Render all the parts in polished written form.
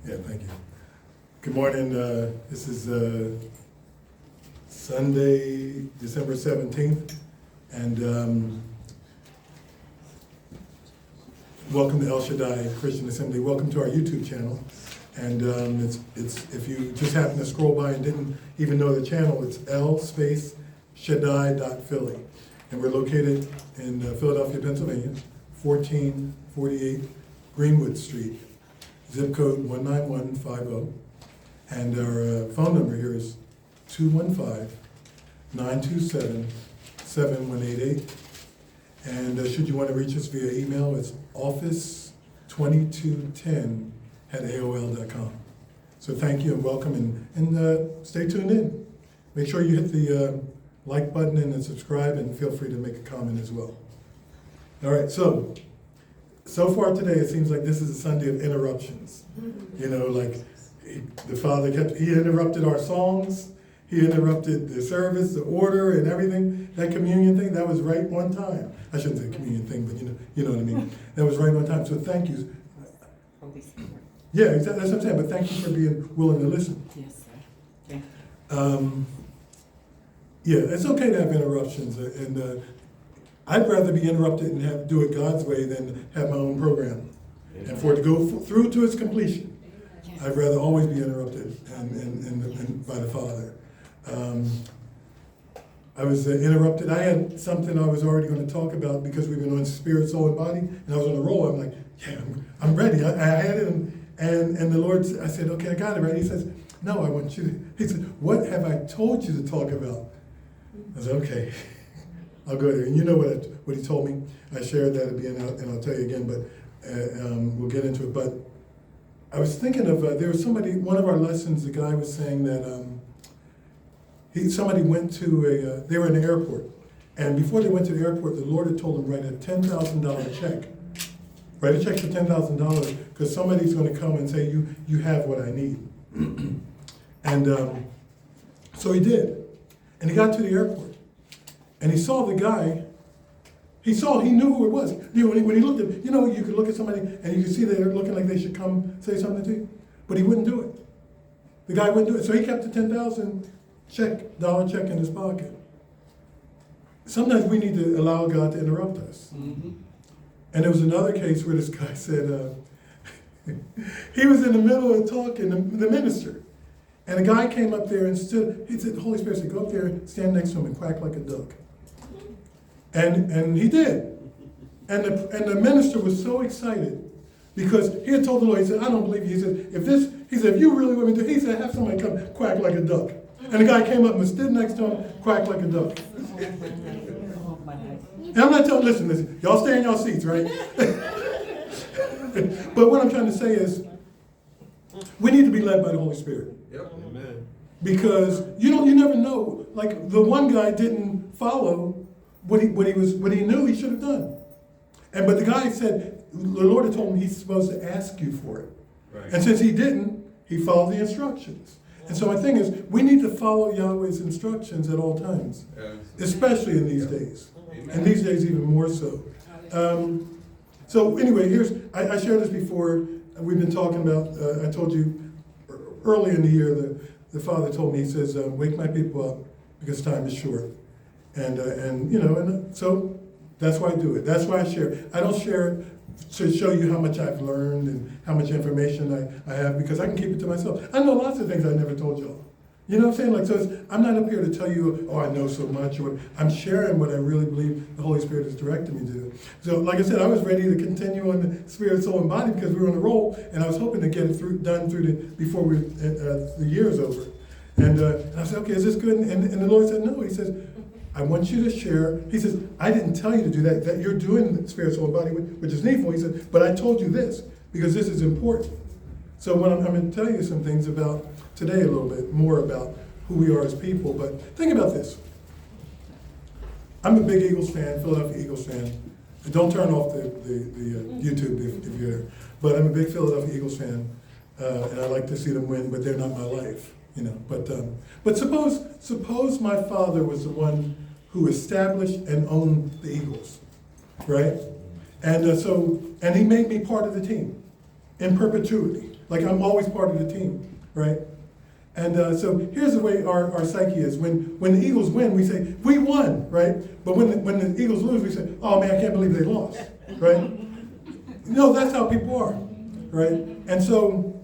Yeah, thank you. Good morning. This is Sunday, December 17th, and welcome to El Shaddai Christian Assembly. Welcome to our YouTube channel. And it's if you just happen to scroll by and didn't even know the channel, it's Shaddai.Philly. And we're located in Philadelphia, Pennsylvania, 1448 Greenwood Street, zip code 19150. And our phone number here is 215-927-7188. And should you want to reach us via email, it's office2210@aol.com. So thank you and welcome, and stay tuned in. Make sure you hit the like button and then subscribe, and feel free to make a comment as well. All right, so far today it seems like this is a Sunday of interruptions. You know, like the Father he interrupted our songs, he interrupted the service, the order, and everything. That communion thing, that was right on time. I shouldn't say communion thing, but you know what I mean. That was right on time. So thank you. Yeah, exactly. That's what I'm saying. But thank you for being willing to listen. Yes, sir. Thank you. Yeah, it's okay to have interruptions, and I'd rather be interrupted and do it God's way than have my own program, and for it to go through to its completion. Yes. I'd rather always be interrupted and by the Father. I was interrupted. I had something I was already going to talk about because we've been on spirit, soul, and body, and I was on a roll. I'm like, yeah, I'm ready. I had it, and the Lord, I said, okay, I got it ready. He says, no, I want you to. He said, what have I told you to talk about? I said, okay, I'll go there. And you know what he told me. I shared that at the end, and I'll tell you again, but we'll get into it. But I was thinking of, there was somebody, one of our lessons, the guy was saying that somebody went to they were in the airport. And before they went to the airport, the Lord had told them, write a $10,000 check. Write a check for $10,000 because somebody's going to come and say, you have what I need. And so he did. And he got to the airport. And he saw the guy. He knew who it was. You know, when he looked at, you know, you could look at somebody and you could see they're looking like they should come say something to you. But he wouldn't do it. The guy wouldn't do it. So he kept the $10,000 check in his pocket. Sometimes we need to allow God to interrupt us. Mm-hmm. And there was another case where this guy said, he was in the middle of talking, the minister. And a guy came up there and stood, he said, the Holy Spirit said, go up there, stand next to him and quack like a duck. And he did. And the minister was so excited because he had told the Lord, he said, I don't believe you. He said, if you really want me to, he said, have somebody come quack like a duck. And the guy came up and stood next to him, quack like a duck. And I'm not telling, listen, y'all stay in your seats, right? But what I'm trying to say is, we need to be led by the Holy Spirit. Yep. Amen. Because you never know. Like the one guy didn't follow what he knew he should have done. But the guy said, the Lord had told him he's supposed to ask you for it. Right. And since he didn't, he followed the instructions. And so my thing is, we need to follow Yahweh's instructions at all times, especially in these days. Amen. And these days even more so. So anyway, I shared this before. We've been talking about, I told you early in the year, the Father told me, he says, wake my people up because time is short. And so that's why I do it. That's why I share it. I don't share it to show you how much I've learned and how much information I have, because I can keep it to myself. I know lots of things I never told y'all. You know what I'm saying? Like, I'm not up here to tell you, oh, I know so much. Or I'm sharing what I really believe the Holy Spirit has directed me to do. So, like I said, I was ready to continue on the spirit, soul, and body because we were on a roll, and I was hoping to get it done before the year is over. And I said, okay, is this good? And the Lord said, no. He says, I want you to share. He says, I didn't tell you to do that. That you're doing the spirit, soul, and body, which is needful. He said, but I told you this because this is important. So when I'm going to tell you some things about today, a little bit more about who we are as people. But think about this. I'm a big Eagles fan, Philadelphia Eagles fan. And don't turn off the YouTube if you're there. But I'm a big Philadelphia Eagles fan, and I like to see them win. But they're not my life, you know. But suppose my father was the one who established and owned the Eagles, right? And he made me part of the team. in perpetuity. Like I'm always part of the team, right? And so here's the way our psyche is. When the Eagles win, we say, we won, right? But when the Eagles lose, we say, oh man, I can't believe they lost, right? No, that's how people are, right? And so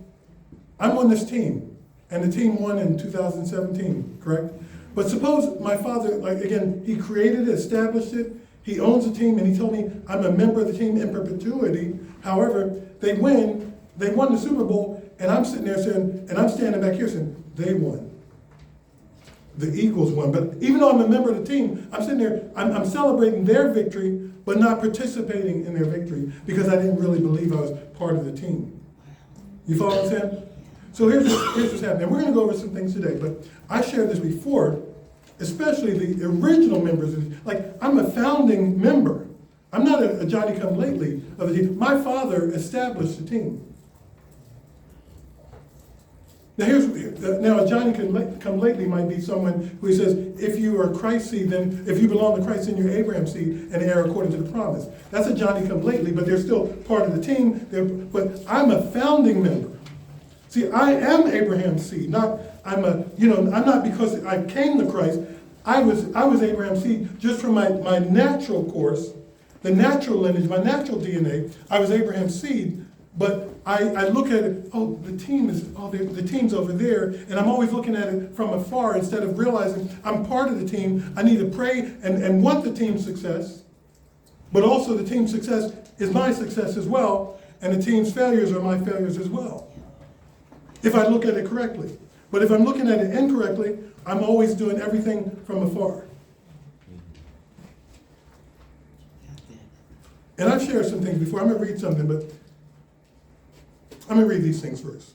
I'm on this team, and the team won in 2017, correct? But suppose my father, like again, he created it, established it, he owns the team, and he told me I'm a member of the team in perpetuity. However, they won the Super Bowl, and I'm sitting there saying, and I'm standing back here saying, they won. The Eagles won. But even though I'm a member of the team, I'm sitting there, I'm celebrating their victory, but not participating in their victory because I didn't really believe I was part of the team. You follow what I'm saying? So here's what's happening. And we're going to go over some things today, but I shared this before, especially the original members. Like, I'm a founding member. I'm not a Johnny-come-lately of the team. My father established the team. Now, a Johnny-come-lately might be someone who says, if you are Christ's seed, then if you belong to Christ, then you're Abraham's seed and heir according to the promise. That's a Johnny-come-lately, but they're still part of the team. But I'm a founding member. See, I am Abraham's seed. I'm not because I came to Christ. I was Abraham's seed just from my natural course, the natural lineage, my natural DNA. I was Abraham's seed. But I look at it, the team's over there, and I'm always looking at it from afar instead of realizing I'm part of the team. I need to pray and want the team's success, but also the team's success is my success as well, and the team's failures are my failures as well, if I look at it correctly. But if I'm looking at it incorrectly, I'm always doing everything from afar. And I've shared some things before. I'm going to read something, but I'm going to read these things first.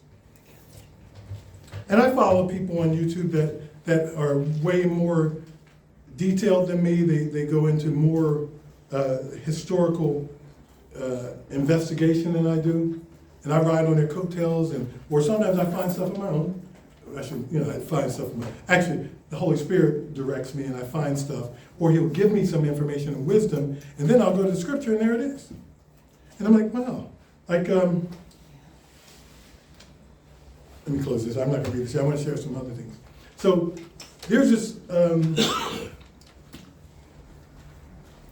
And I follow people on YouTube that are way more detailed than me. They go into more historical investigation than I do. And I ride on their coattails, or sometimes I find stuff on my own. I find stuff on my own. Actually, the Holy Spirit directs me and I find stuff. Or he'll give me some information and wisdom, and then I'll go to the scripture and there it is. And I'm like, wow. Like, let me close this. I'm not going to read this. I want to share some other things. So there's this,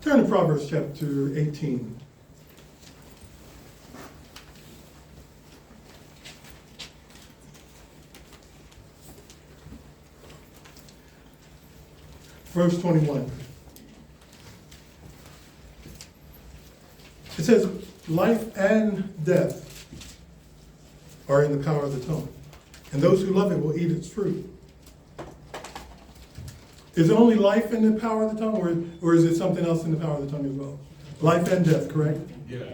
turn to Proverbs chapter 18. Verse 21. It says, life and death are in the power of the tongue, and those who love it will eat its fruit. Is it only life in the power of the tongue, or is it something else in the power of the tongue as well? Life and death, correct? Yeah.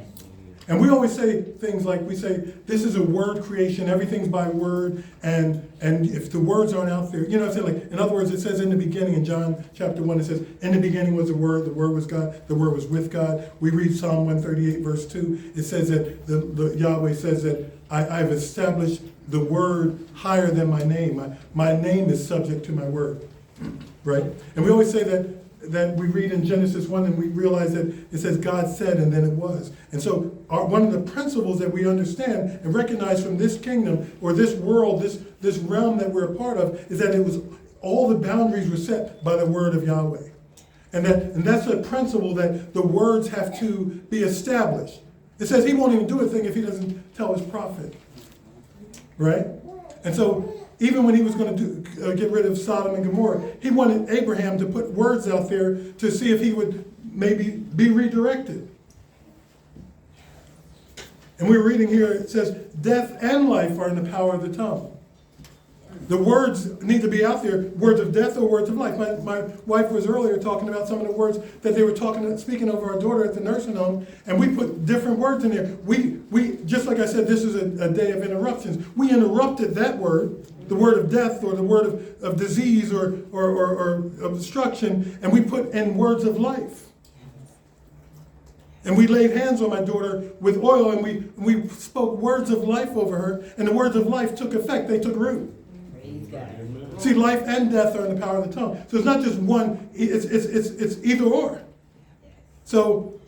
And we always say things like, we say, this is a word creation, everything's by word, and if the words aren't out there, you know what I'm saying? Like, in other words, it says in the beginning, in John chapter 1, it says, in the beginning was the word was God, the word was with God. We read Psalm 138, verse 2, it says that, the Yahweh says that, I've established the word higher than my name. My name is subject to my word, right? And we always say that we read in Genesis 1 and we realize that it says God said and then it was. And so one of the principles that we understand and recognize from this kingdom or this world, this realm that we're a part of, is that it was all the boundaries were set by the word of Yahweh. And that's a principle that the words have to be established. It says he won't even do a thing if he doesn't tell his prophet. Right? And so even when he was going to get rid of Sodom and Gomorrah, he wanted Abraham to put words out there to see if he would maybe be redirected. And we're reading here, it says, death and life are in the power of the tongue. The words need to be out there, words of death or words of life. My wife was earlier talking about some of the words that they were speaking over our daughter at the nursing home, and we put different words in there. We just like I said, this is a day of interruptions. We interrupted that word, the word of death or the word of disease or obstruction, and we put in words of life. And we laid hands on my daughter with oil, and we spoke words of life over her, and the words of life took effect. They took root. See, life and death are in the power of the tongue. So it's not just one, it's either or. So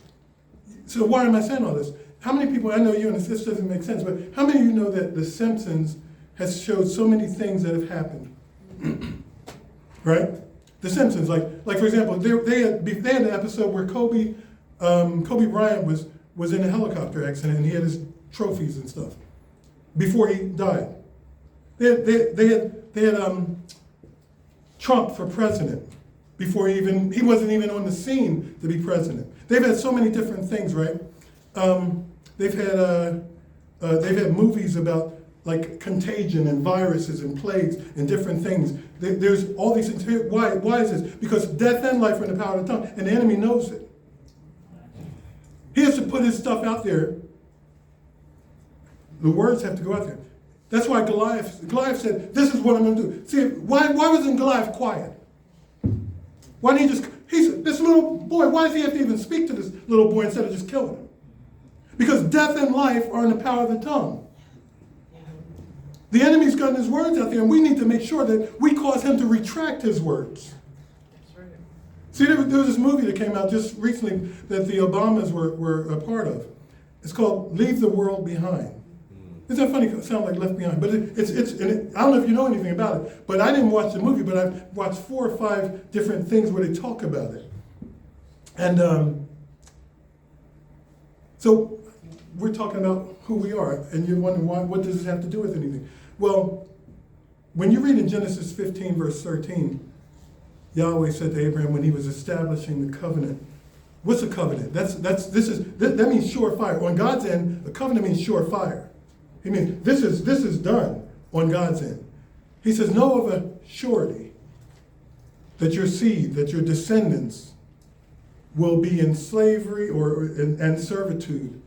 why am I saying all this? how many people, I know you, and this doesn't make sense, but how many of you know that The Simpsons has showed so many things that have happened? Right? The Simpsons, like for example, they had an episode where Kobe Bryant was in a helicopter accident and he had his trophies and stuff before he died. They had Trump for president before he wasn't even on the scene to be president. They've had so many different things, right? They've had movies about like contagion and viruses and plagues and different things. There's all these things. Why is this? Because death and life are in the power of the tongue, and the enemy knows it. He has to put his stuff out there. The words have to go out there. That's why Goliath said, this is what I'm going to do. See, why wasn't Goliath quiet? Why didn't he just, this little boy, why does he have to even speak to this little boy instead of just killing him? Because death and life are in the power of the tongue. The enemy's gotten his words out there, and we need to make sure that we cause him to retract his words. That's right. See, there was this movie that came out just recently that the Obamas were a part of. It's called Leave the World Behind. Isn't that funny? It sounds like Left Behind, but I don't know if you know anything about it, but I didn't watch the movie, but I've watched 4 or 5 different things where they talk about it. And so we're talking about who we are, and you're wondering what does this have to do with anything? Well, when you read in Genesis 15, verse 13, Yahweh said to Abraham when he was establishing the covenant. What's a covenant? That means sure fire. On God's end, a covenant means sure fire. He means this is done on God's end. He says, know of a surety that your seed, that your descendants will be in slavery and servitude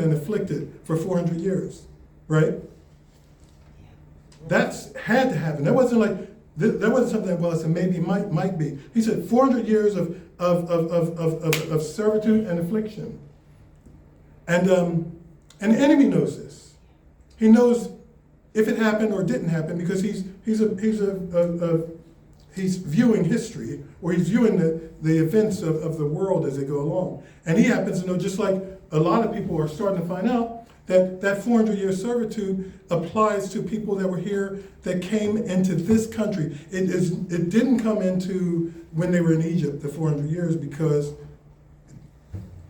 and afflicted for 400 years, right? That's had to happen. That wasn't like that wasn't something that well, so maybe might be. He said 400 years of servitude and affliction, and the enemy knows this. He knows if it happened or didn't happen because he's viewing history, or he's viewing the events of the world as they go along, and he happens to know, just like a lot of people are starting to find out, that 400-year servitude applies to people that were here that came into this country. It didn't come into when they were in Egypt, the 400 years, because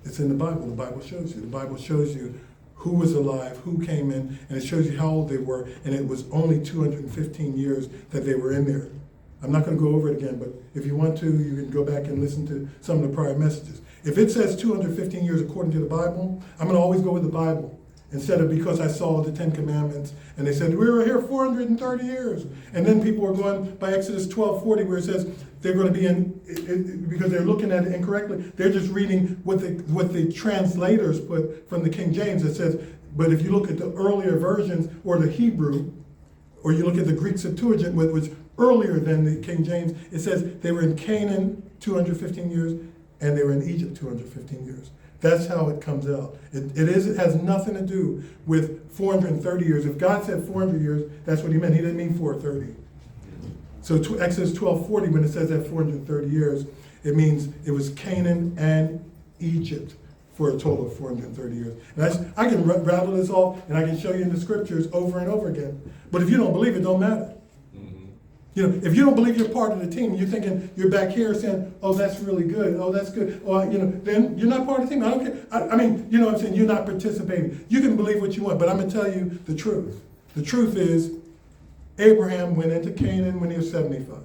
it's in the Bible. The Bible shows you. The Bible shows you who was alive, who came in, and it shows you how old they were, and it was only 215 years that they were in there. I'm not going to go over it again, but if you want to, you can go back and listen to some of the prior messages. If it says 215 years according to the Bible, I'm going to always go with the Bible. Instead of because I saw the 10 Commandments and they said, we were here 430 years. And then people are going by Exodus 12:40 where it says they're going to be because they're looking at it incorrectly. They're just reading what the translators put from the King James. It says, but if you look at the earlier versions or the Hebrew, or you look at the Greek Septuagint, which was earlier than the King James, it says they were in Canaan 215 years and they were in Egypt 215 years. That's how it comes out. It has nothing to do with 430 years. If God said 400 years, that's what he meant. He didn't mean 430. So Exodus 12:40, when it says that 430 years, it means it was Canaan and Egypt for a total of 430 years. And I can rattle this off, and I can show you in the scriptures over and over again. But if you don't believe it, don't matter. You know, if you don't believe you're part of the team, you're thinking you're back here saying, oh, that's really good. Oh, that's good. Oh, then you're not part of the team. I don't care. I mean, you know what I'm saying? You're not participating. You can believe what you want, but I'm going to tell you the truth. The truth is, Abraham went into Canaan when he was 75.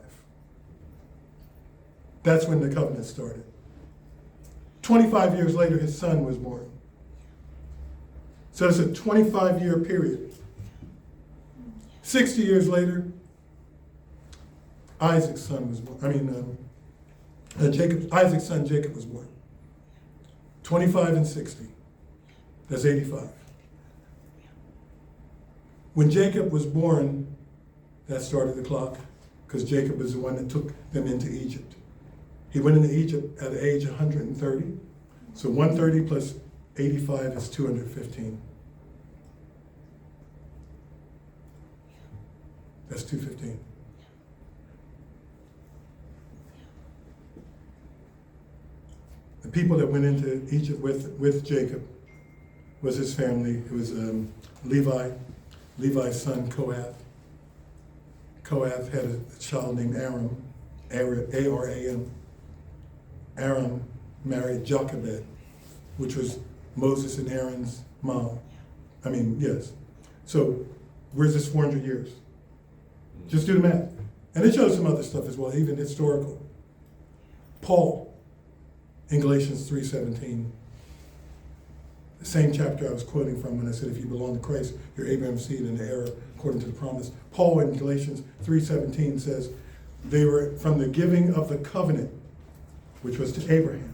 That's when the covenant started. 25 years later, his son was born. So it's a 25-year period. 60 years later, Isaac's son was born. Isaac's son Jacob was born. 25 and 60. That's 85. When Jacob was born, that started the clock, because Jacob was the one that took them into Egypt. He went into Egypt at the age of 130. So 130 plus 85 is 215. That's 215. The people that went into Egypt with Jacob was his family. It was Levi, Levi's son Kohath. Kohath had a child named Aram, A-R-A-M. Aram married Jochebed, which was Moses and Aaron's mom. Yes. So where's this 400 years? Just do the math. And it shows some other stuff as well, even historical. Paul, in Galatians 3:17, the same chapter I was quoting from when I said, if you belong to Christ, you're Abraham's seed and the heir according to the promise. Paul in Galatians 3:17 says, they were from the giving of the covenant, which was to Abraham,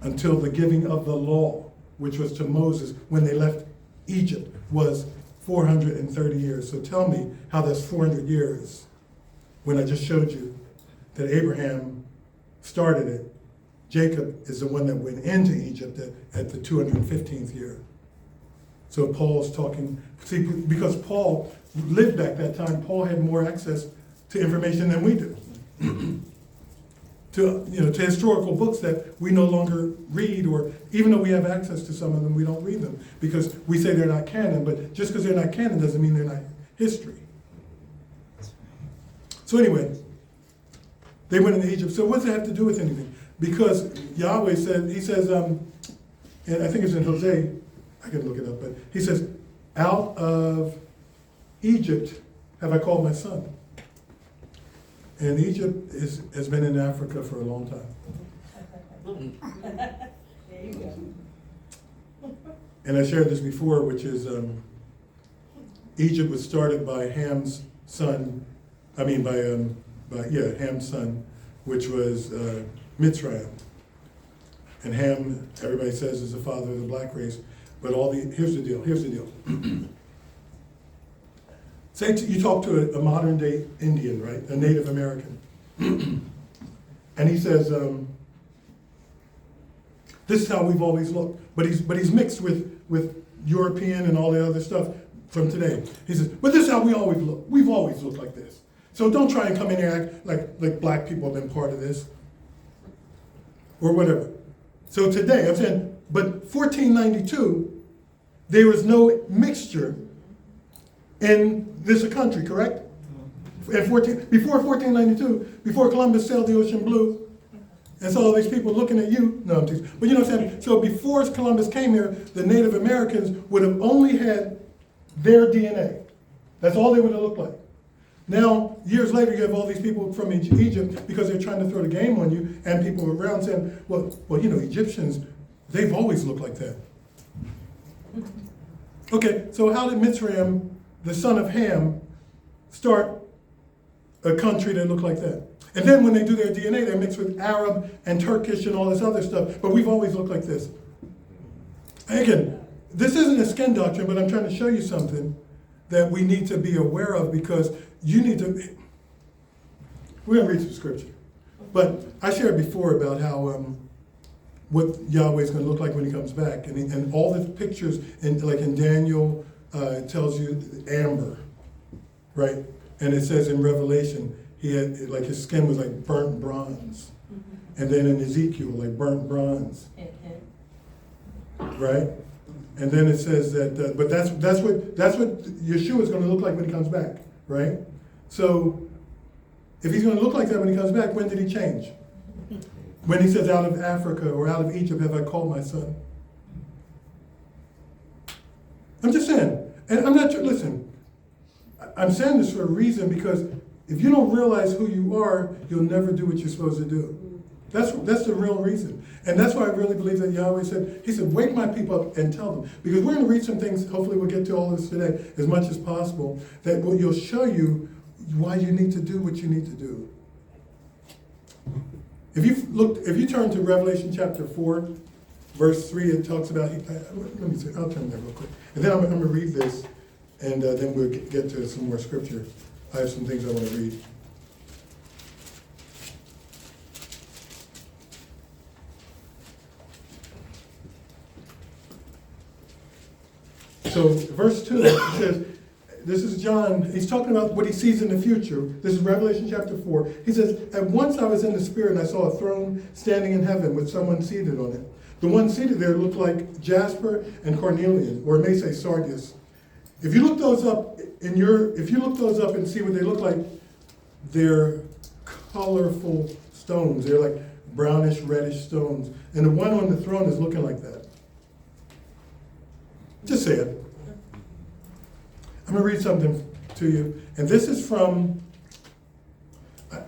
until the giving of the law, which was to Moses when they left Egypt, was 430 years. So tell me how that's 400 years when I just showed you that Abraham started it. Jacob is the one that went into Egypt at the 215th year. So Paul's talking, see, because Paul lived back that time, Paul had more access to information than we do. To historical books that we no longer read, or even though we have access to some of them, we don't read them because we say they're not canon, but just because they're not canon doesn't mean they're not history. So anyway, they went into Egypt. So what does it have to do with anything? Because Yahweh said, he says, and I think it's in Hosea, I can look it up, but he says, out of Egypt have I called my son. And Egypt has been in Africa for a long time. There you go. And I shared this before, which is Egypt was started by Ham's son, Ham's son, which was Mitzrayim. And Ham, everybody says, is the father of the black race. But here's the deal. Say you talk to a modern day Indian, right? A Native American. And he says, this is how we've always looked. But he's mixed with European and all the other stuff from today. He says, but this is how we always look. We've always looked like this. So don't try and come in here and act like black people have been part of this. Or whatever. So today, I'm saying, but 1492, there was no mixture in this country, correct? Before 1492, before Columbus sailed the ocean blue, and saw all these people looking at you. No, I'm teasing. But you know what I'm saying? So before Columbus came here, the Native Americans would have only had their DNA. That's all they would have looked like. Now, years later, you have all these people from Egypt because they're trying to throw the game on you, and people around saying, well, Egyptians, they've always looked like that. Okay, so how did Mitzrayim, the son of Ham, start a country that looked like that? And then when they do their DNA, they're mixed with Arab and Turkish and all this other stuff, but we've always looked like this. Again, this isn't a skin doctrine, but I'm trying to show you something that we need to be aware of, because you need to, we're going to read some scripture. But I shared before about how, what Yahweh is going to look like when he comes back. And all the pictures, like in Daniel, it tells you amber, right? And it says in Revelation, he had, like his skin was like burnt bronze. And then in Ezekiel, like burnt bronze. Right? And then it says that, but that's what Yeshua is going to look like when he comes back, right? So if he's going to look like that when he comes back, when did he change? When he says, out of Africa or out of Egypt have I called my son. I'm just saying, and I'm not, listen, I'm saying this for a reason, because if you don't realize who you are, you'll never do what you're supposed to do. That's the real reason. And that's why I really believe that Yahweh said, he said, wake my people up and tell them. Because we're going to read some things, hopefully we'll get to all this today as much as possible, that will show you why you need to do what you need to do. If you turn to Revelation chapter 4, verse 3, it talks about, let me see, I'll turn there real quick. And then I'm going to read this, and then we'll get to some more scripture. I have some things I want to read. So verse 2, it says, this is John, he's talking about what he sees in the future. This is Revelation chapter 4. He says, at once I was in the spirit and I saw a throne standing in heaven with someone seated on it. The one seated there looked like jasper and cornelian, or it may say sardius. If you look those up if you look those up and see what they look like, they're colorful stones. They're like brownish, reddish stones. And the one on the throne is looking like that. Just say it. I'm going to read something to you. And this is from,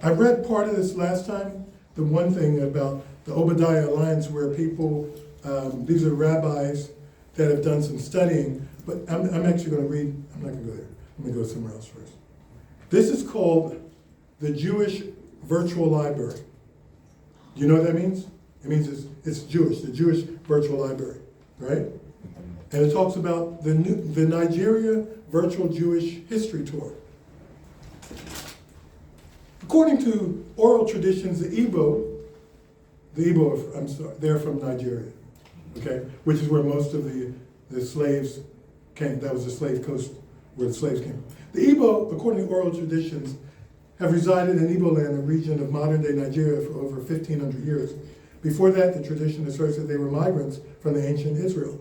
I read part of this last time, the one thing about the Obadiah Alliance where people, these are rabbis that have done some studying, but I'm actually going to read, I'm not going to go there. Let me go somewhere else first. This is called the Jewish Virtual Library. Do you know what that means? It means it's Jewish, the Jewish Virtual Library, right? And it talks about the Nigeria Virtual Jewish History Tour. According to oral traditions, the Igbo, they're from Nigeria, okay? Which is where most of the slaves came. That was the slave coast where the slaves came. The Igbo, according to oral traditions, have resided in Igbo land, a region of modern-day Nigeria, for over 1,500 years. Before that, the tradition asserts that they were migrants from the ancient Israel.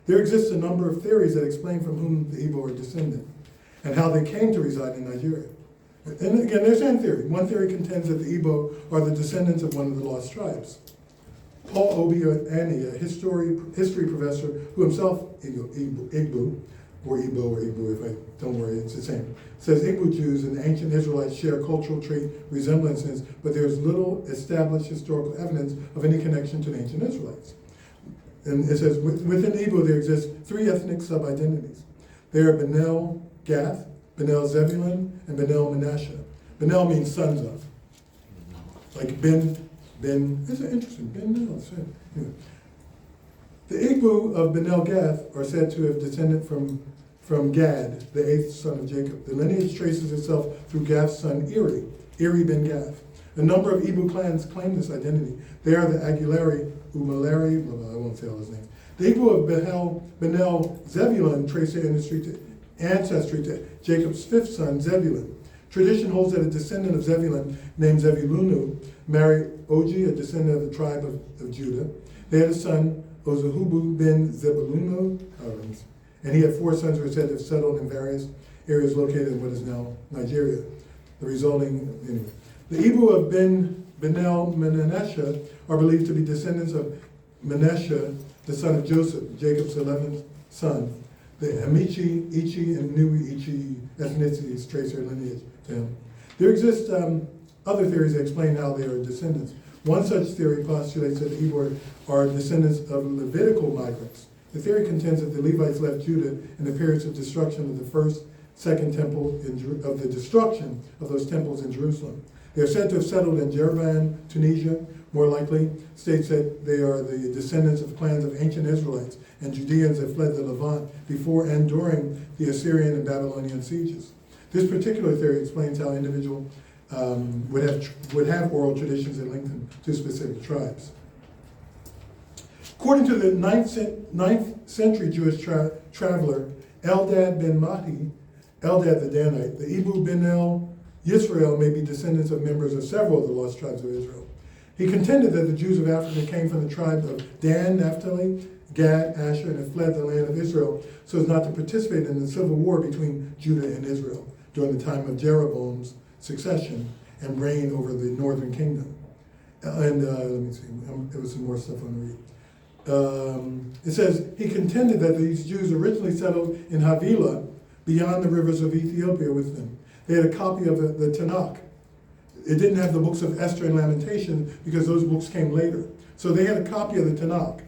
There exists a number of theories that explain from whom the Igbo are descended and how they came to reside in Nigeria. And again, there's one theory. One theory contends that the Igbo are the descendants of one of the lost tribes. Paul Obiani, a history professor who himself Igbo, or Igbo, don't worry, it's the same, says Igbo Jews and the ancient Israelites share cultural trait resemblances, but there's little established historical evidence of any connection to the ancient Israelites. And it says, within Igbo there exist three ethnic sub-identities. They are Benel Gath, Benel Zebulun, and Benel Manasseh. Benel means sons of. Like Ben, this is interesting, Benel. Yeah. The Igbo of Benel Gath are said to have descended from Gad, the eighth son of Jacob. The lineage traces itself through Gath's son Eri ben Gath. A number of Igbo clans claim this identity. They are the Aguileri, Umaleri, I won't say all his names. The Igbo of Benel Zebulun trace their ancestry to Jacob's fifth son, Zebulun. Tradition holds that a descendant of Zebulun named Zebulunu married Oji, a descendant of the tribe of Judah. They had a son, Ozahubu ben Zebulunu, and he had four sons who are said to have settled in various areas located in what is now Nigeria. The resulting, anyway. The Igbo of Benel Manasseh are believed to be descendants of Manasseh, the son of Joseph, Jacob's 11th son. The Amici, Ichi, and Nui Ichi ethnicities trace their lineage to him. There exist other theories that explain how they are descendants. One such theory postulates that the Igbo are descendants of Levitical migrants. The theory contends that the Levites left Judah in the periods of destruction of the first, second temple, of the destruction of those temples in Jerusalem. They are said to have settled in Jerevan, Tunisia. More likely, states that they are the descendants of clans of ancient Israelites and Judeans that fled the Levant before and during the Assyrian and Babylonian sieges. This particular theory explains how individuals would have oral traditions that link them to specific tribes. According to the 9th century Jewish traveler Eldad ben Mahdi, Eldad the Danite, the Ibu ben El Yisrael may be descendants of members of several of the lost tribes of Israel. He contended that the Jews of Africa came from the tribes of Dan, Naphtali, Gad, Asher, and had fled the land of Israel so as not to participate in the civil war between Judah and Israel during the time of Jeroboam's succession and reign over the northern kingdom. And let me see, there was some more stuff on the read. It says, he contended that these Jews originally settled in Havilah beyond the rivers of Ethiopia with them. They had a copy of the Tanakh. It didn't have the books of Esther and Lamentation because those books came later. So they had a copy of the Tanakh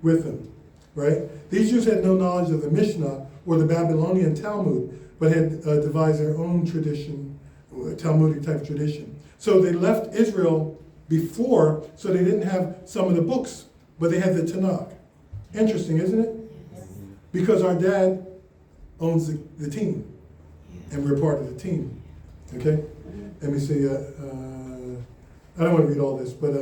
with them, right? These Jews had no knowledge of the Mishnah or the Babylonian Talmud, but had devised their own tradition, Talmudic type tradition. So they left Israel before, so they didn't have some of the books, but they had the Tanakh. Interesting, isn't it? Because our dad owns the team, and we're part of the team, okay? Let me see, I don't want to read all this, but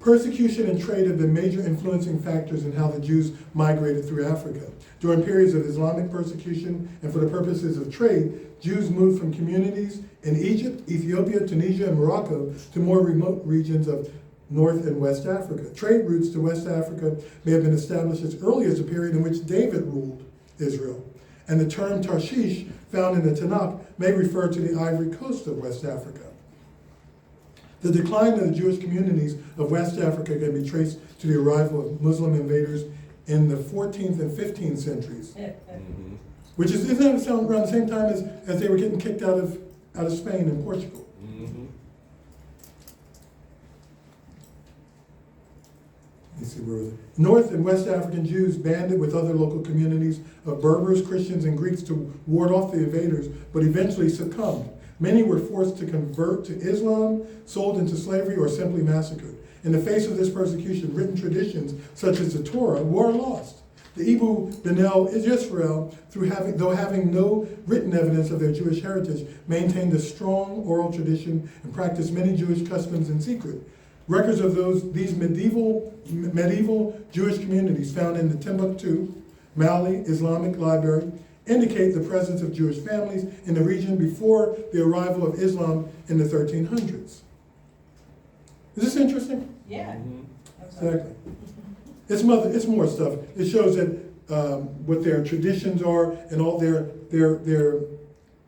persecution and trade have been major influencing factors in how the Jews migrated through Africa. During periods of Islamic persecution and for the purposes of trade, Jews moved from communities in Egypt, Ethiopia, Tunisia, and Morocco to more remote regions of North and West Africa. Trade routes to West Africa may have been established as early as the period in which David ruled Israel. And the term Tarshish, found in the Tanakh, may refer to the Ivory Coast of West Africa. The decline of the Jewish communities of West Africa can be traced to the arrival of Muslim invaders in the 14th and 15th centuries, which is, isn't that around the same time as they were getting kicked out of Spain and Portugal? Let me see, where was it? North and West African Jews banded with other local communities of Berbers, Christians, and Greeks to ward off the invaders, but eventually succumbed. Many were forced to convert to Islam, sold into slavery, or simply massacred. In the face of this persecution, written traditions such as the Torah were lost. The Ibu B'nai Israel, though having no written evidence of their Jewish heritage, maintained a strong oral tradition and practiced many Jewish customs in secret. Records of these medieval Jewish communities found in the Timbuktu, Mali Islamic Library indicate the presence of Jewish families in the region before the arrival of Islam in the 1300s. Is this interesting? Yeah. Exactly. It's more stuff. It shows that what their traditions are and all their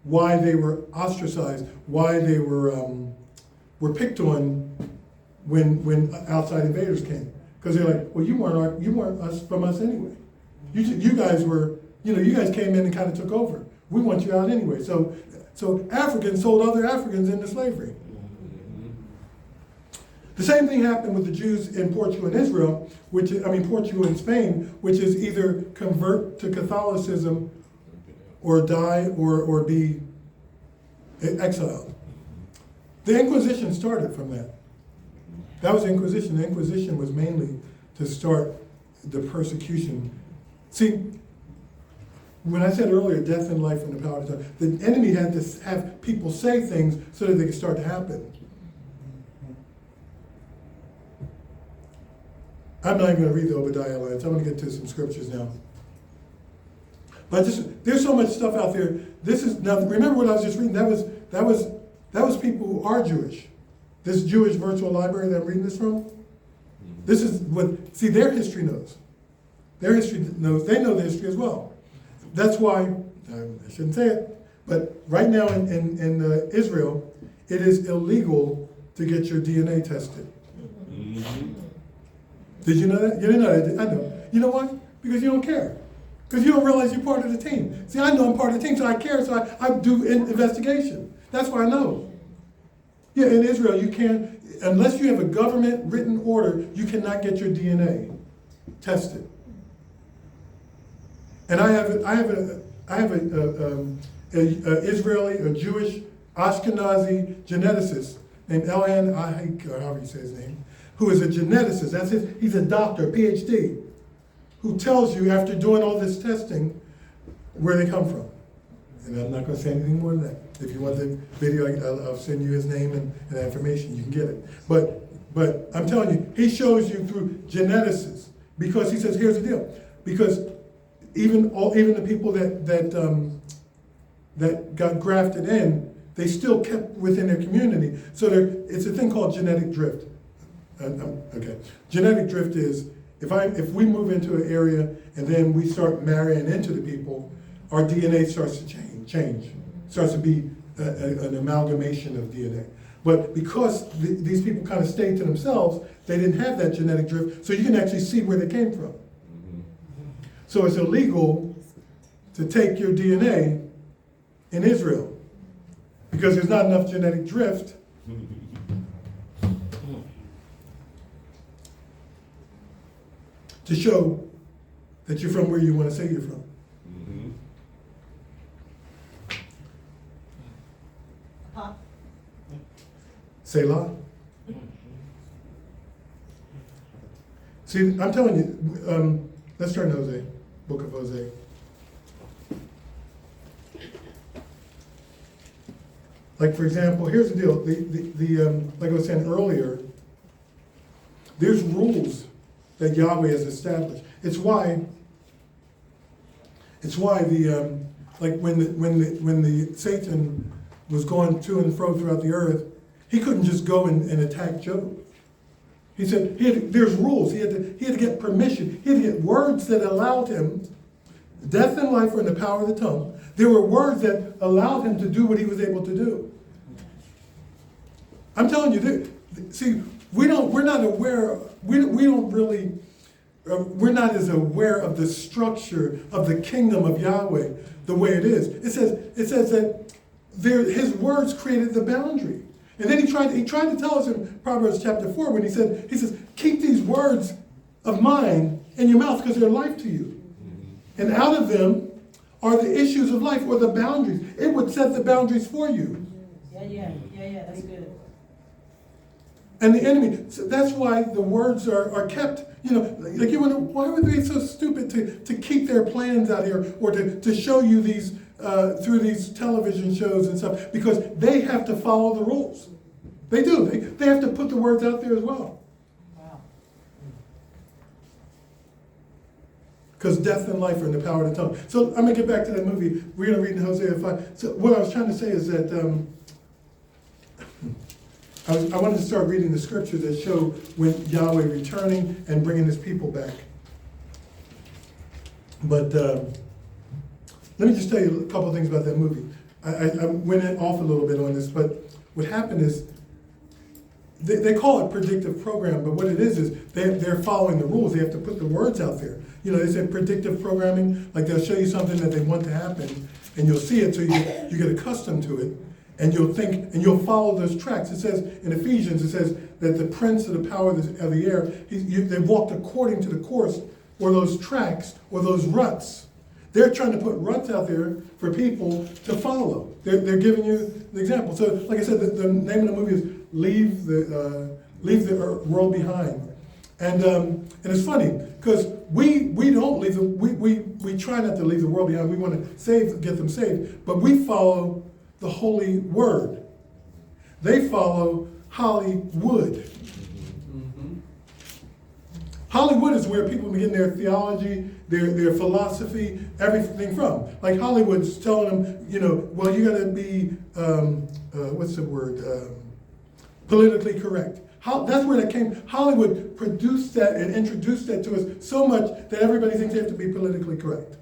why they were ostracized, why they were picked on when outside invaders came, because they're like, well, you weren't us from us anyway. You guys were, you guys came in and kind of took over. We want you out anyway. So Africans sold other Africans into slavery. The same thing happened with the Jews in Portugal and Israel, Portugal and Spain, which is either convert to Catholicism or die or be exiled. The Inquisition started from that. That was the Inquisition. The Inquisition was mainly to start the persecution. See, when I said earlier, death and life and the power of the tongue, the enemy had to have people say things so that they could start to happen. I'm not even going to read the Obadiah lines. I'm going to get to some scriptures now. But there's so much stuff out there. Now remember what I was just reading. That was people who are Jewish. This Jewish virtual library that I'm reading this from. This is their history knows. Their history knows. They know the history as well. That's why I shouldn't say it, but right now in Israel, it is illegal to get your DNA tested. Did you know that? You didn't know that? I know. You know why? Because you don't care. Because you don't realize you're part of the team. See, I know I'm part of the team, so I care, so I do investigation. That's why I know. Yeah, in Israel, you can't, unless you have a government written order, you cannot get your DNA tested. And I have a Israeli, a Jewish Ashkenazi geneticist named Elhan Ahik, or however you say his name, who is a geneticist. That's it. He's a doctor, PhD, who tells you after doing all this testing where they come from. And I'm not going to say anything more than that. If you want the video, I'll send you his name and information. You can get it. But I'm telling you, he shows you through geneticists, because he says, here's the deal. Because even the people that got grafted in, they still kept within their community. So it's a thing called genetic drift. Okay, genetic drift is if we move into an area and then we start marrying into the people, our DNA starts to change, starts to be an amalgamation of DNA. But because these people kind of stayed to themselves, they didn't have that genetic drift, so you can actually see where they came from. So it's illegal to take your DNA in Israel because there's not enough genetic drift to show that you're from where you want to say you're from. Selah. See, I'm telling you, let's turn to Hosea, book of Hosea. Like, for example, here's the deal. Like I was saying earlier, there's rules that Yahweh has established. It's why the when the Satan was going to and fro throughout the earth, he couldn't just go and attack Job. He said there's rules. He had to get permission. He had to get words that allowed him, death and life were in the power of the tongue. There were words that allowed him to do what he was able to do. I'm telling you, see, we're not aware, we don't really, we're not as aware of the structure of the kingdom of Yahweh the way it is. It says that his words created the boundary. And then he tried to tell us in Proverbs chapter 4 when he says, keep these words of mine in your mouth because they're life to you. And out of them are the issues of life or the boundaries. It would set the boundaries for you. Yeah, that's good. And the enemy, so that's why the words are kept. You know, like you wonder, why would they be so stupid to keep their plans out here or to show you these through these television shows and stuff? Because they have to follow the rules. They do. They have to put the words out there as well. Wow. Because death and life are in the power of the tongue. So I'm going to get back to that movie. We're going to read in Hosea 5. So what I was trying to say is that I wanted to start reading the scriptures that show when Yahweh returning and bringing his people back. But let me just tell you a couple of things about that movie. I went off a little bit on this, but what happened is they call it predictive program, but what it is they're following the rules. They have to put the words out there. You know, they say predictive programming, like they'll show you something that they want to happen, and you'll see it, so you get accustomed to it. And you'll think, and you'll follow those tracks. It says in Ephesians, it says that the prince of the power of the air, they walked according to the course, or those tracks, or those ruts. They're trying to put ruts out there for people to follow. They're giving you the example. So, like I said, the name of the movie is Leave the World Behind. And it's funny because we don't leave we try not to leave the world behind. We want to get them saved, but we follow the holy word. They follow Hollywood. Mm-hmm. Hollywood is where people begin their theology, their philosophy, everything from. Like Hollywood's telling them, you know, well, you got to be, what's the word? Politically correct. That's where that came. Hollywood produced that and introduced that to us so much that everybody thinks they have to be politically correct.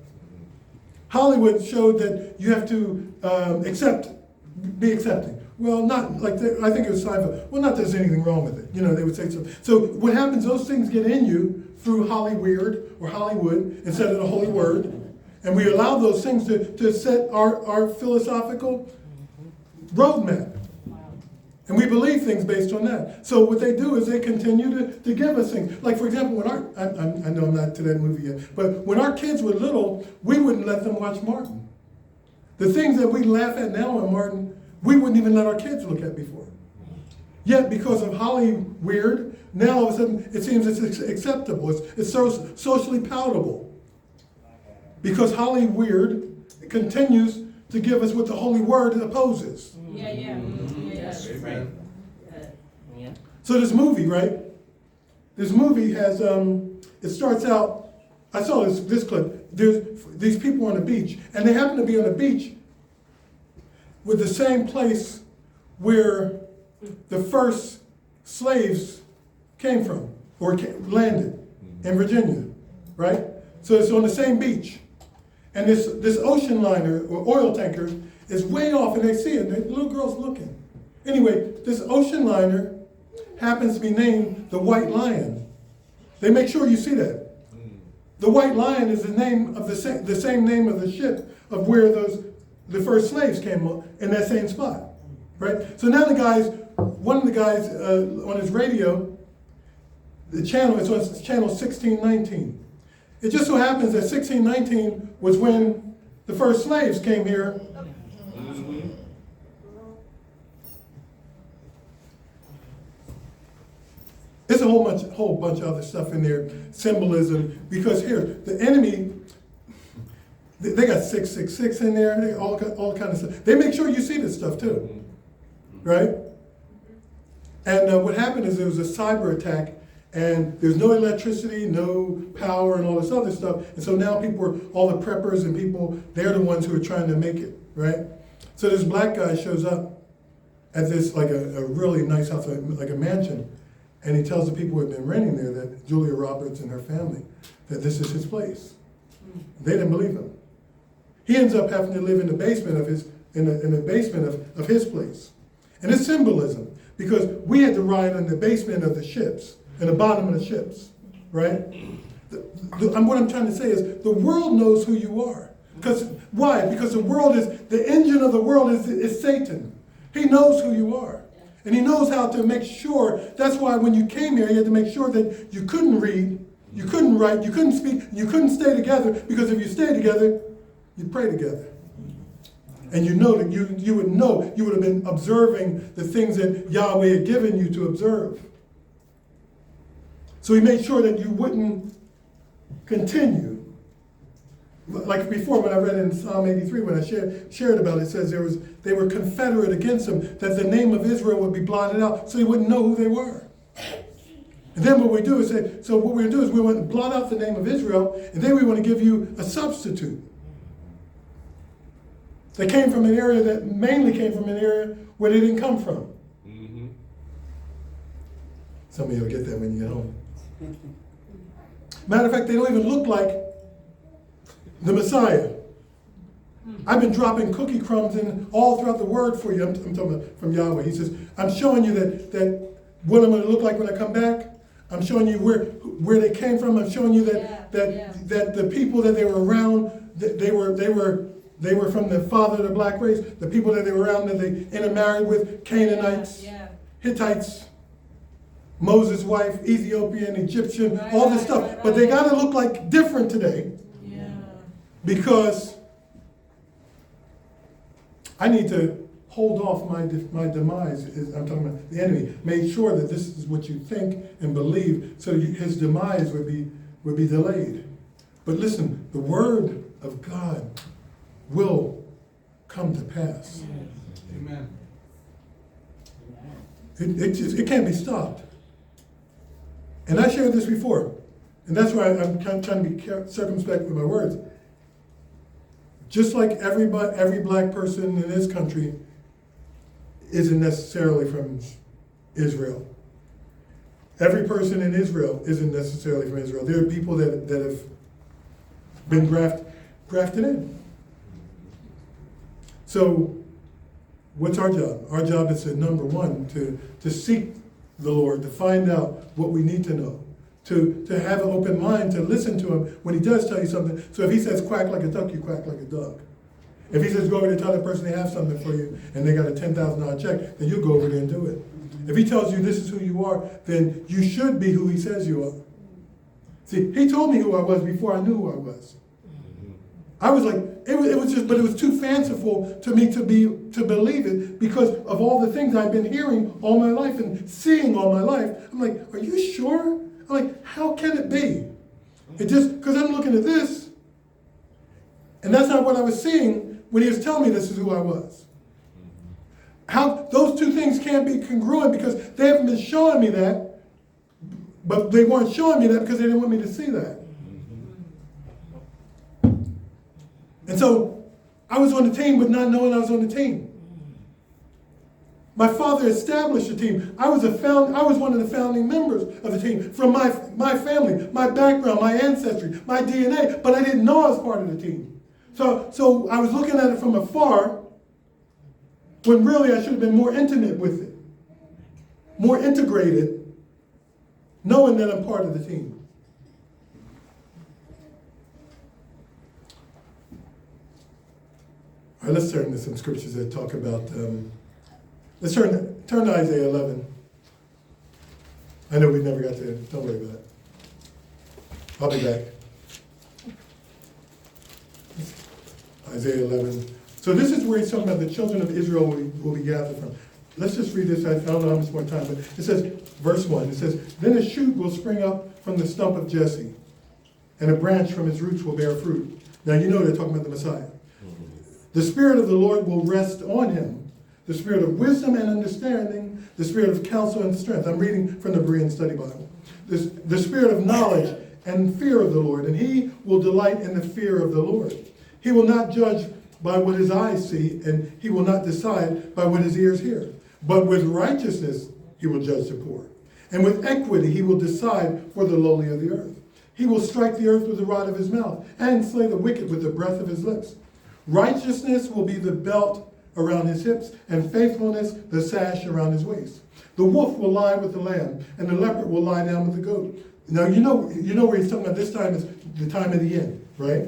Hollywood showed that you have to be accepting. Well, not like, I think it was Seinfeld. Well, not that there's anything wrong with it. You know, they would say so. So what happens, those things get in you through Hollyweird or Hollywood instead of the Holy Word. And we allow those things to set our philosophical roadmap. And we believe things based on that. So what they do is they continue to give us things. Like, for example, when I know I'm not to that movie yet, but when our kids were little, we wouldn't let them watch Martin. The things that we laugh at now on Martin, we wouldn't even let our kids look at before. Yet, because of Hollyweird, now all of a sudden it seems it's acceptable. It's so socially palatable. Because Hollyweird continues to give us what the Holy Word opposes. Yeah. Right. So this movie, right? This movie has, it starts out, I saw this clip. There's these people on the beach, and they happen to be on a beach with the same place where the first slaves came from, or landed in Virginia, right? So it's on the same beach. And this ocean liner, or oil tanker, is way off, and they see it, and the little girl's looking. Anyway, this ocean liner happens to be named the White Lion. They make sure you see that. The White Lion is the name of the same name of the ship of where the first slaves came in that same spot, right? So now one of the guys on his radio, the channel, it's on channel 1619. It just so happens that 1619 was when the first slaves came here. There's a whole bunch of other stuff in there, symbolism, because here, the enemy, they got 666 in there, they all kind of stuff. They make sure you see this stuff too, right? And what happened is there was a cyber attack, and there's no electricity, no power, and all this other stuff. And so now all the preppers and people, they're the ones who are trying to make it, right? So this black guy shows up at this, like a really nice house, like a mansion. And he tells the people who have been renting there, that Julia Roberts and her family, that this is his place. They didn't believe him. He ends up having to live in the basement of his of his place. And it's symbolism, because we had to ride in the basement of the ships, in the bottom of the ships, right? What I'm trying to say is the world knows who you are. Because why? Because the engine of the world is Satan. He knows who you are. And he knows how to make sure. That's why when you came here, he had to make sure that you couldn't read, you couldn't write, you couldn't speak, you couldn't stay together, because if you stayed together, you'd pray together. And you know that you would have been observing the things that Yahweh had given you to observe. So he made sure that you wouldn't continue. Like before, when I read in Psalm 83, when I shared about it, it says they were confederate against him, that the name of Israel would be blotted out, so he wouldn't know who they were. And then what we do is say, so what we're going to do is we want to blot out the name of Israel, and then we want to give you a substitute. They came from an area that mainly came from an area where they didn't come from. Mm-hmm. Some of you will get that when you get home. Matter of fact, they don't even look like the Messiah. I've been dropping cookie crumbs in all throughout the word for you. I'm talking about from Yahweh. He says, I'm showing you that what I'm going to look like when I come back. I'm showing you where they came from. I'm showing you that the people that they were around, they were from the father of the black race. The people that they were around, that they intermarried with, Canaanites, Hittites, Moses' wife, Ethiopian, Egyptian, all this stuff. Right. But they got to look like different today. Yeah. Because I need to hold off my demise. I'm talking about the enemy. Make sure that this is what you think and believe, so his demise would be delayed. But listen, the word of God will come to pass. Amen. It can't be stopped. And I shared this before, and that's why I'm trying to be circumspect with my words. Just like every black person in this country isn't necessarily from Israel. Every person in Israel isn't necessarily from Israel. There are people that have been grafted in. So what's our job? Our job is to, number one, to seek the Lord, to find out what we need to know, to have an open mind, to listen to him when he does tell you something. So if he says quack like a duck, you quack like a duck. If he says go over there and tell that person they have something for you and they got a $10,000 check, then you go over there and do it. If he tells you this is who you are, then you should be who he says you are. See, he told me who I was before I knew who I was. I was like, it was too fanciful to me to believe it, because of all the things I've been hearing all my life and seeing all my life. I'm like, are you sure? I'm like, how can it be? It just, because I'm looking at this, and that's not what I was seeing when he was telling me this is who I was. How those two things can't be congruent, because they haven't been showing me that, but they weren't showing me that because they didn't want me to see that. And so I was on the team, but not knowing I was on the team. My father established the team. I was one of the founding members of the team, from my family, my background, my ancestry, my DNA, but I didn't know I was part of the team. So I was looking at it from afar, when really I should have been more intimate with it, more integrated, knowing that I'm part of the team. All right, let's turn to some scriptures that talk about, let's turn to Isaiah 11. I know we never got to it, don't worry about it. I'll be back. Isaiah 11. So this is where he's talking about the children of Israel will be gathered from. Let's just read this. I don't know how much more time, but it says, verse 1, it says, then a shoot will spring up from the stump of Jesse, and a branch from his roots will bear fruit. Now you know they're talking about the Messiah. The Spirit of the Lord will rest on him, the Spirit of wisdom and understanding, the Spirit of counsel and strength. I'm reading from the Berean Study Bible. The Spirit of knowledge and fear of the Lord, and he will delight in the fear of the Lord. He will not judge by what his eyes see, and he will not decide by what his ears hear. But with righteousness he will judge the poor, And with equity he will decide for the lowly of the earth. He will strike the earth with the rod of his mouth and slay the wicked with the breath of his lips. Righteousness will be the belt around his hips, and faithfulness the sash around his waist. The wolf will lie with the lamb, and the leopard will lie down with the goat. Now you know where he's talking about. This time is the time of the end, right?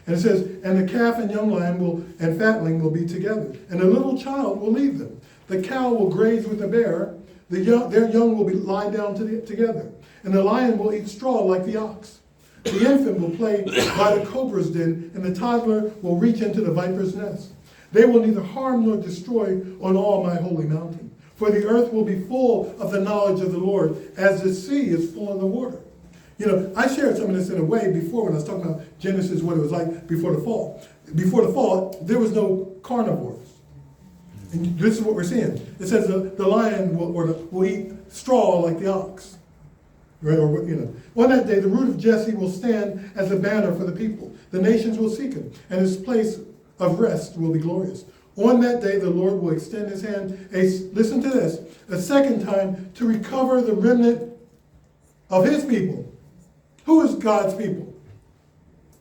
And it says, and the calf and young lion and fatling will be together, and a little child will lead them. The cow will graze with the bear, their young will lie down together, and the lion will eat straw like the ox. The infant will play by the cobra's den, and the toddler will reach into the viper's nest. They will neither harm nor destroy on all my holy mountain. For the earth will be full of the knowledge of the Lord, as the sea is full of the water. You know, I shared some of this in a way before when I was talking about Genesis, what it was like before the fall. Before the fall, there was no carnivores. And this is what we're seeing. It says the lion will eat straw like the ox. Right? Or, you know. On that day, the root of Jesse will stand as a banner for the people. The nations will seek him, and his place of rest will be glorious. On that day, the Lord will extend his hand, listen to this, a second time to recover the remnant of his people. Who is God's people?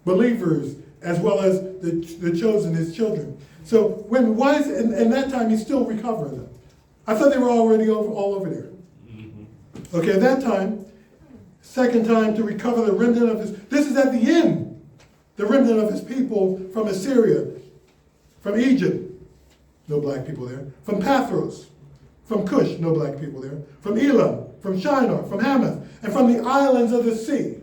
Believers, as well as the chosen, his children. So why is it, in that time he's still recovering them? I thought they were already all over there. Mm-hmm. Okay, at that time, second time to recover the remnant of his, this is at the end, the remnant of his people from Assyria, from Egypt, no black people there, from Pathros, from Cush, no black people there, from Elam, from Shinar, from Hamath, and from the islands of the sea.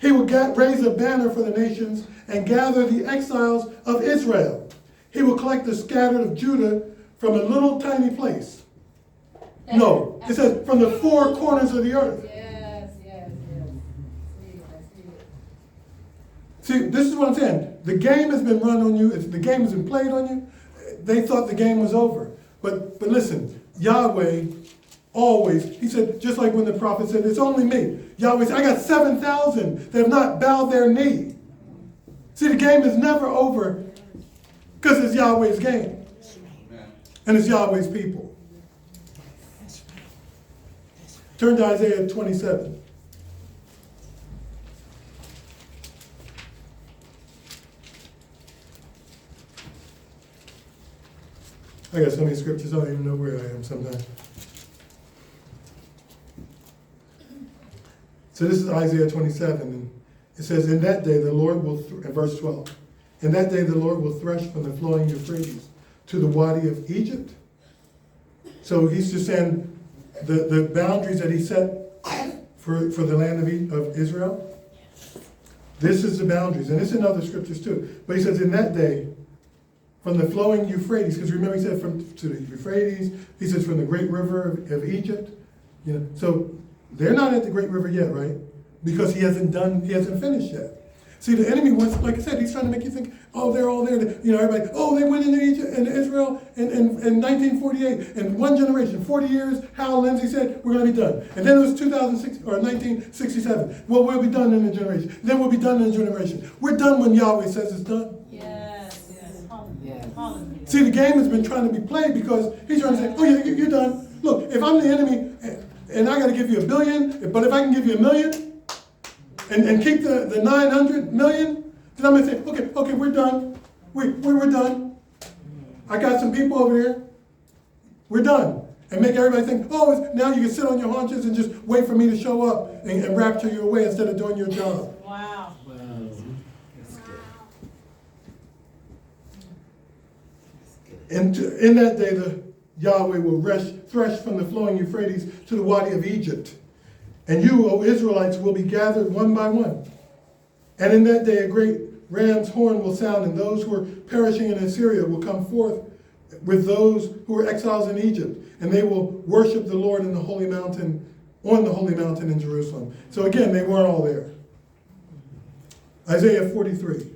He will raise a banner for the nations and gather the exiles of Israel. He will collect the scattered of Judah from a little tiny place. No, it says from the four corners of the earth. Yes. See, this is what I'm saying. The game has been run on you. The game has been played on you. They thought the game was over. But listen, Yahweh always, he said, just like when the prophet said, it's only me. Yahweh said, I got 7,000 that have not bowed their knee. See, the game is never over because it's Yahweh's game. And it's Yahweh's people. Turn to Isaiah 27. I got so many scriptures, I don't even know where I am sometimes. So this is Isaiah 27, and it says, in that day the Lord will, in verse 12, in that day the Lord will thresh from the flowing Euphrates to the wadi of Egypt. So he's just saying the boundaries that he set for the land of Israel. This is the boundaries, and it's in other scriptures too. But he says, in that day, from the flowing Euphrates, because remember he said to the Euphrates, he says from the great river of Egypt. You know, so they're not at the great river yet, right? Because he hasn't finished yet. See, the enemy wants, like I said, he's trying to make you think, oh, they're all there. You know, everybody, oh, they went into Egypt and Israel in 1948. In one generation, 40 years, Hal Lindsey said, we're going to be done. And then it was 2006 or 1967. Well, we'll be done in a generation. Then we'll be done in a generation. We're done when Yahweh says it's done. Yes. Hallelujah. See, the game has been trying to be played because he's trying to say, oh, yeah, you're done. Look, if I'm the enemy and I got to give you $1 billion, but if I can give you $1 million, and keep the 900 million, then I'm going to say, okay, we're done. We're done. I got some people over here. We're done. And make everybody think, oh, now you can sit on your haunches and just wait for me to show up and rapture you away instead of doing your job. Wow. And in that day, the Yahweh will thresh from the flowing Euphrates to the wadi of Egypt. And you, O Israelites, will be gathered one by one. And in that day a great ram's horn will sound, and those who are perishing in Assyria will come forth with those who are exiles in Egypt. And they will worship the Lord in the holy mountain, on the holy mountain in Jerusalem. So again, they weren't all there. Isaiah 43.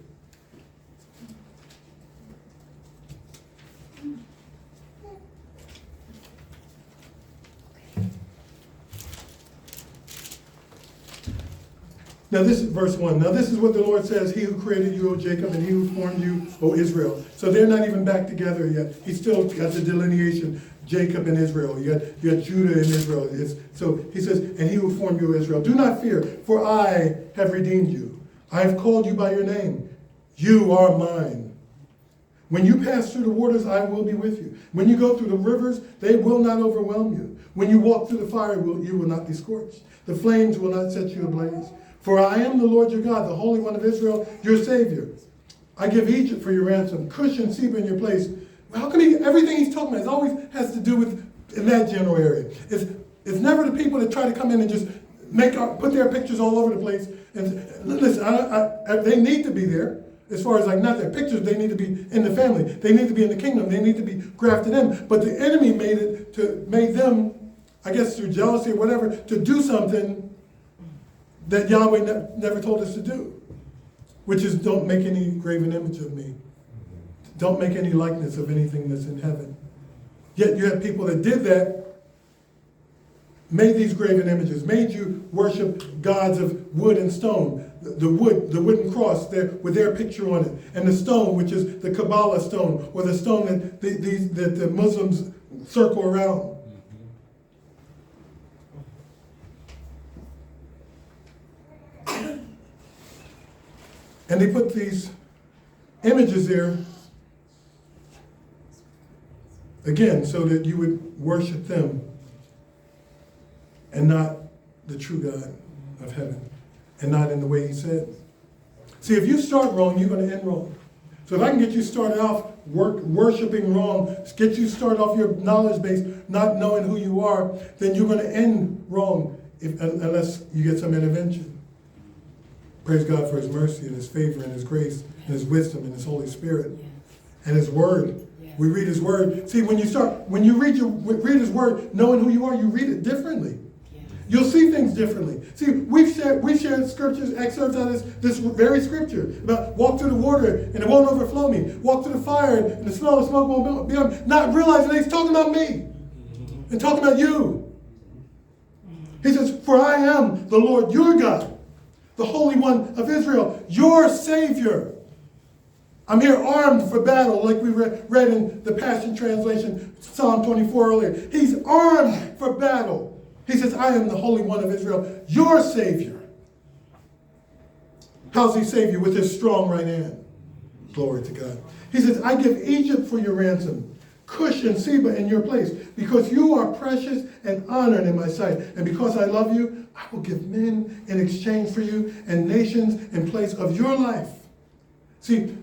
Now this is verse 1. Now this is what the Lord says, he who created you, O Jacob, and he who formed you, O Israel. So they're not even back together yet. He's still got the delineation, Jacob and Israel. You got Judah and Israel. So he says, and he who formed you, O Israel. Do not fear, for I have redeemed you. I have called you by your name. You are mine. When you pass through the waters, I will be with you. When you go through the rivers, they will not overwhelm you. When you walk through the fire, you will not be scorched. The flames will not set you ablaze. For I am the Lord your God, the Holy One of Israel, your Savior. I give Egypt for your ransom, Cush and Seba in your place. How can everything he's talking about, it always has to do with in that general area. It's never the people that try to come in and just put their pictures all over the place. And listen, they need to be there. As far as like not their pictures, they need to be in the family. They need to be in the kingdom. They need to be grafted in. But the enemy made them, I guess through jealousy or whatever, to do something that Yahweh never told us to do, which is don't make any graven image of me. Don't make any likeness of anything that's in heaven. Yet you have people that did that, made these graven images, made you worship gods of wood and stone. The wooden cross there with their picture on it, and the stone, which is the Kabbalah stone, or the stone that the Muslims circle around. And they put these images there, again, so that you would worship them and not the true God of heaven, and not in the way he said. See, if you start wrong, you're going to end wrong. So if I can get you started off worshiping wrong, get you started off your knowledge base, not knowing who you are, then you're going to end wrong unless you get some intervention. Praise God for his mercy and his favor and his grace and his wisdom and his Holy Spirit and his word. We read his word. See, when you read his word, knowing who you are, you read it differently. You'll see things differently. See, we shared scriptures, excerpts out of this very scripture about walk through the water and it won't overflow me. Walk through the fire and the smell of smoke won't be on me. Not realizing that he's talking about me and talking about you. He says, for I am the Lord your God, the Holy One of Israel, your Savior. I'm here armed for battle, like we read in the Passion Translation, Psalm 24 earlier. He's armed for battle. He says, I am the Holy One of Israel, your Savior. How's he save you? With his strong right hand. Glory to God. He says, I give Egypt for your ransom, Cush and Seba in your place, because you are precious and honored in my sight. And because I love you, I will give men in exchange for you and nations in place of your life. See,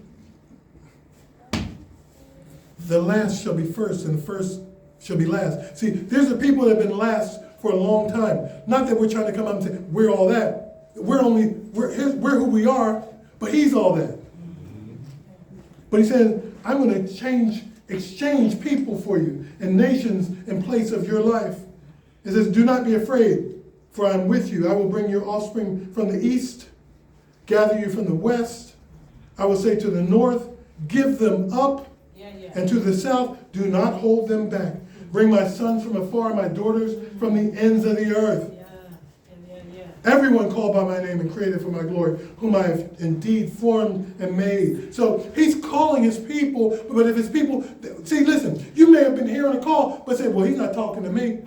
the last shall be first and the first shall be last. See, there's the people that have been last for a long time. Not that we're trying to come out and say, we're all that. We're who we are, but he's all that. But he says, I'm going to exchange people for you and nations in place of your life. It says, do not be afraid, for I am with you. I will bring your offspring from the east, gather you from the west. I will say to the north, give them up. And to the south, do not hold them back. Bring my sons from afar, my daughters from the ends of the earth. Everyone called by my name and created for my glory, whom I have indeed formed and made. So he's calling his people, but if his people, see, listen, you may have been hearing a call, but say, well, he's not talking to me.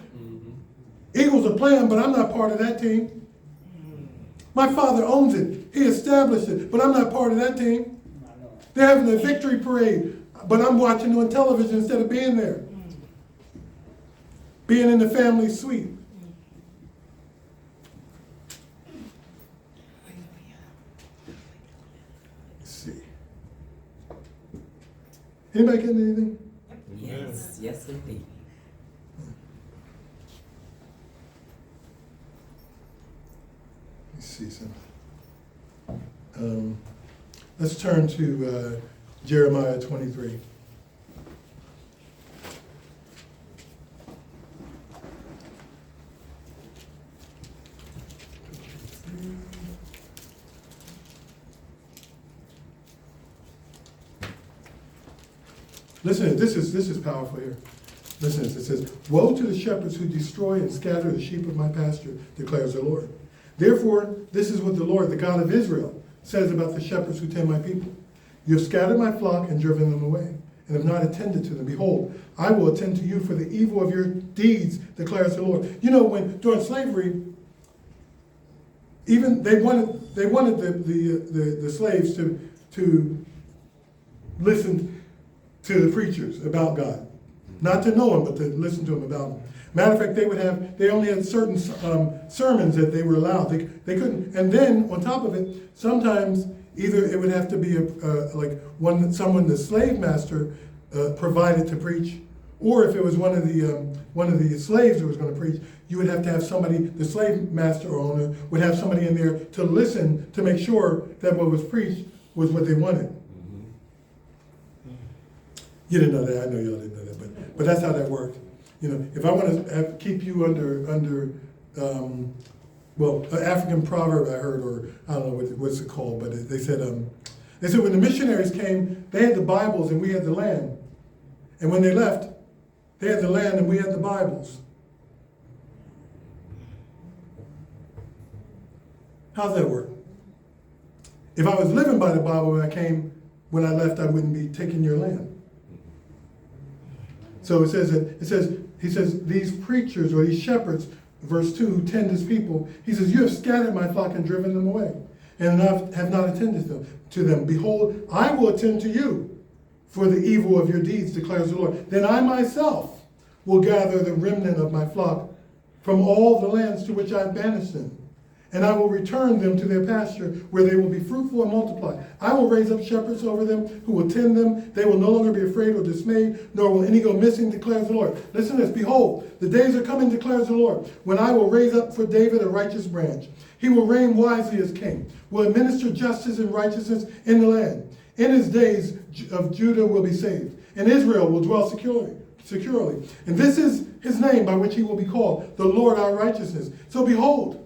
Eagles are playing, but I'm not part of that team. My father owns it. He established it, but I'm not part of that team. They're having a victory parade, but I'm watching on television instead of being there. Being in the family suite. Let's see. Anybody getting anything? Yes, yes indeed. Let's see something. Let's turn to Jeremiah 23. Listen, this is powerful here. Listen, it says, woe to the shepherds who destroy and scatter the sheep of my pasture, declares the Lord. Therefore, this is what the Lord, the God of Israel, says about the shepherds who tend my people. You have scattered my flock and driven them away, and have not attended to them. Behold, I will attend to you for the evil of your deeds, declares the Lord. You know, when during slavery, even they wanted the slaves to listen to the preachers about God. Not to know him, but to listen to him about him. Matter of fact, they only had certain sermons that they were allowed. They couldn't, and then on top of it, sometimes either it would have to be someone the slave master provided to preach, or if it was one of the slaves that was going to preach, you would have to have somebody, the slave master or owner would have somebody in there to listen to make sure that what was preached was what they wanted. You didn't know that. I know y'all didn't know that, but that's how that worked. You know, if I want to keep you under an African proverb I heard, or I don't know what's it called, but they said when the missionaries came, they had the Bibles and we had the land, and when they left, they had the land and we had the Bibles. How's that work? If I was living by the Bible when I left, I wouldn't be taking your land. So he says, these preachers or these shepherds, verse 2, who tend his people, he says, you have scattered my flock and driven them away, and have not attended to them. Behold, I will attend to you for the evil of your deeds, declares the Lord. Then I myself will gather the remnant of my flock from all the lands to which I have banished them, and I will return them to their pasture, where they will be fruitful and multiply. I will raise up shepherds over them who will tend them. They will no longer be afraid or dismayed, nor will any go missing, declares the Lord. Listen to this. Behold, the days are coming, declares the Lord, when I will raise up for David a righteous branch. He will reign wisely as king, will administer justice and righteousness in the land. In his days of Judah will be saved, and Israel will dwell securely. And this is his name by which he will be called, the Lord our righteousness. So behold,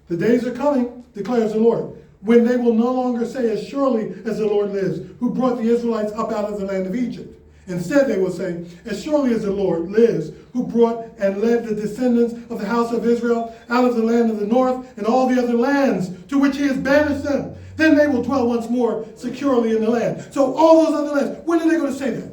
the days are coming, declares the Lord, when they will no longer say, as surely as the Lord lives, who brought the Israelites up out of the land of Egypt. Instead, they will say, as surely as the Lord lives, who brought and led the descendants of the house of Israel out of the land of the north and all the other lands to which he has banished them. Then they will dwell once more securely in the land. So all those other lands, when are they going to say that?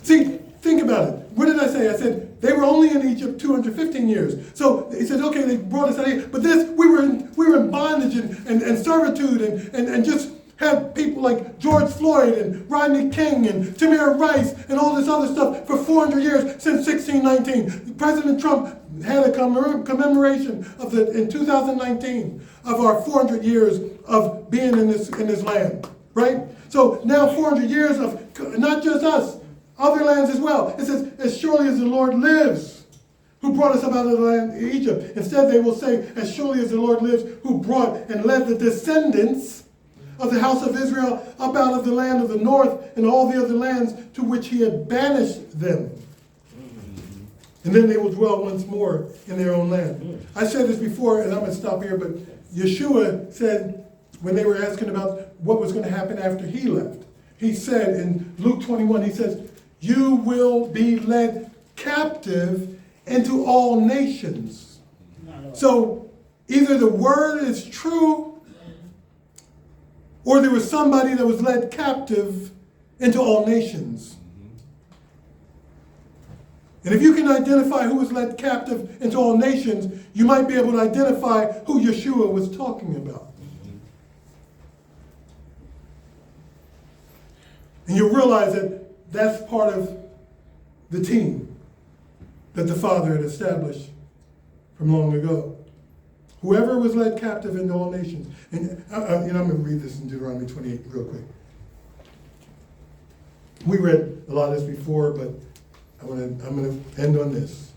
See, think about it. What did I say? I said they were only in Egypt 215 years. So he said, okay, they brought us out of here. But this, we were in bondage and servitude and just had people like George Floyd and Rodney King and Tamir Rice and all this other stuff for 400 years since 1619. President Trump had a commemoration in 2019 of our 400 years of being in this land, right? So now 400 years of not just us, other lands as well. It says, as surely as the Lord lives, who brought us up out of the land of Egypt. Instead, they will say, as surely as the Lord lives, who brought and led the descendants of the house of Israel up out of the land of the north and all the other lands to which he had banished them. And then they will dwell once more in their own land. I said this before, and I'm going to stop here, but Yeshua said, when they were asking about what was going to happen after he left, he said in Luke 21, he says, you will be led captive into all nations. So either the word is true, or there was somebody that was led captive into all nations. And if you can identify who was led captive into all nations, you might be able to identify who Yeshua was talking about. And you'll realize that that's part of the team that the Father had established from long ago. Whoever was led captive into all nations. And I'm going to read this in Deuteronomy 28 real quick. We read a lot of this before, but I'm going to end on this.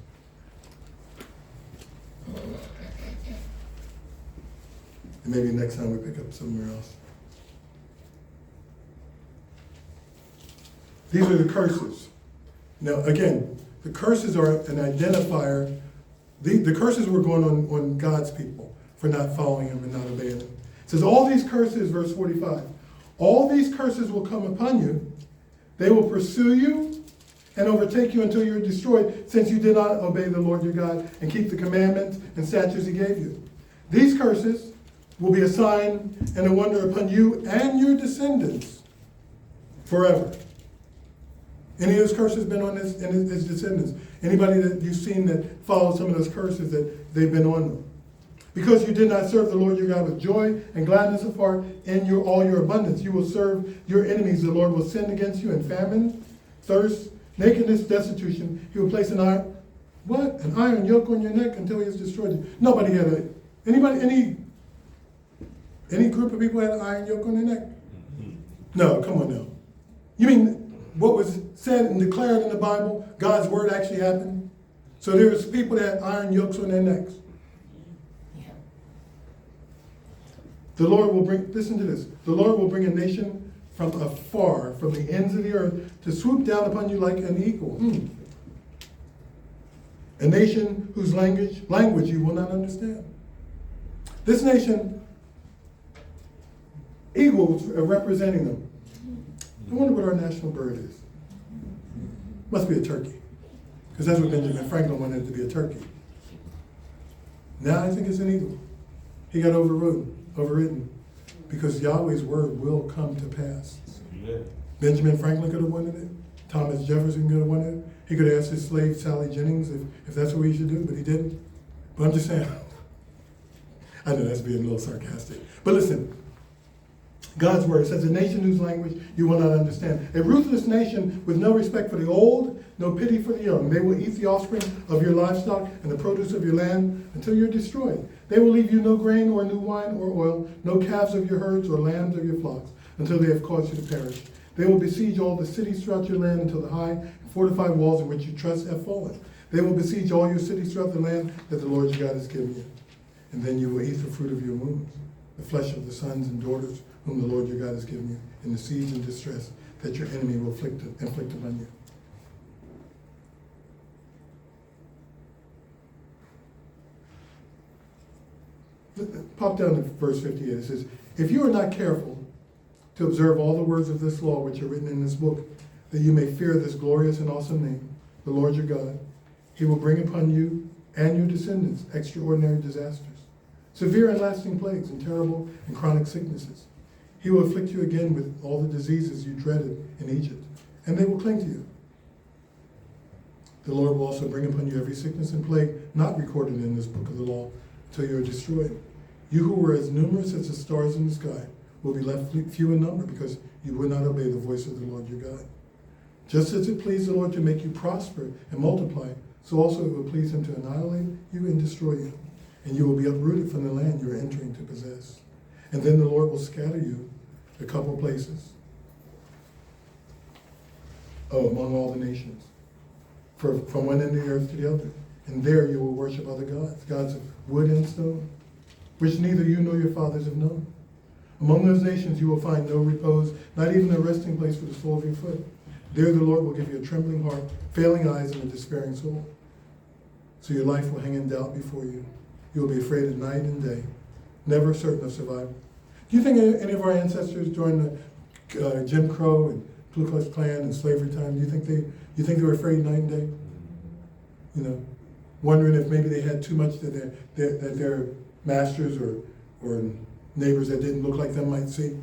And maybe next time we pick up somewhere else. These are the curses. Now, again, the curses are an identifier. The curses were going on God's people for not following him and not obeying him. It says, all these curses, verse 45, all these curses will come upon you. They will pursue you and overtake you until you are destroyed, since you did not obey the Lord your God and keep the commandments and statutes he gave you. These curses will be a sign and a wonder upon you and your descendants forever. Any of those curses been on his descendants? Anybody that you've seen that followed some of those curses that they've been on them? Because you did not serve the Lord your God with joy and gladness of heart in all your abundance, you will serve your enemies. The Lord will send against you in famine, thirst, nakedness, destitution. He will place an iron yoke on your neck until he has destroyed you. Nobody had any group of people had an iron yoke on their neck? No, come on now. You mean what was said and declared in the Bible, God's word actually happened? So there's people that had iron yokes on their necks. The Lord will bring, listen to this, the Lord will bring a nation from afar, from the ends of the earth, to swoop down upon you like an eagle. A nation whose language you will not understand. This nation, eagles are representing them. I wonder what our national bird is. Must be a turkey, because that's what Benjamin Franklin wanted it to be, a turkey. Now I think it's an eagle. He got overridden, because Yahweh's word will come to pass. Yeah. Benjamin Franklin could have wanted it. Thomas Jefferson could have wanted it. He could have asked his slave Sally Jennings if that's what he should do, but he didn't. But I'm just saying, I know that's being a little sarcastic. But listen, God's word says, a nation whose language you will not understand. A ruthless nation with no respect for the old, no pity for the young. They will eat the offspring of your livestock and the produce of your land until you're destroyed. They will leave you no grain or new wine or oil, no calves of your herds or lambs of your flocks, until they have caused you to perish. They will besiege all the cities throughout your land until the high and fortified walls in which you trust have fallen. They will besiege all your cities throughout the land that the Lord your God has given you. And then you will eat the fruit of your wombs, the flesh of the sons and daughters whom the Lord your God has given you, in the siege and distress that your enemy will inflict upon you. Pop down to verse 58. It says, if you are not careful to observe all the words of this law which are written in this book, that you may fear this glorious and awesome name, the Lord your God, he will bring upon you and your descendants extraordinary disasters, severe and lasting plagues, and terrible and chronic sicknesses. He will afflict you again with all the diseases you dreaded in Egypt, and they will cling to you. The Lord will also bring upon you every sickness and plague not recorded in this book of the law until you are destroyed. You who were as numerous as the stars in the sky will be left few in number, because you would not obey the voice of the Lord your God. Just as it pleased the Lord to make you prosper and multiply, so also it will please him to annihilate you and destroy you, and you will be uprooted from the land you are entering to possess. And then the Lord will scatter you a couple places. Among all the nations, from one end of the earth to the other. And there you will worship other gods, gods of wood and stone, which neither you nor your fathers have known. Among those nations you will find no repose, not even a resting place for the sole of your foot. There the Lord will give you a trembling heart, failing eyes, and a despairing soul. So your life will hang in doubt before you. You will be afraid of night and day, never certain of survival. Do you think any of our ancestors during the Jim Crow and Ku Klux Klan and slavery time, do you think they were afraid night and day? You know, wondering if maybe they had too much that their masters or neighbors that didn't look like them might see,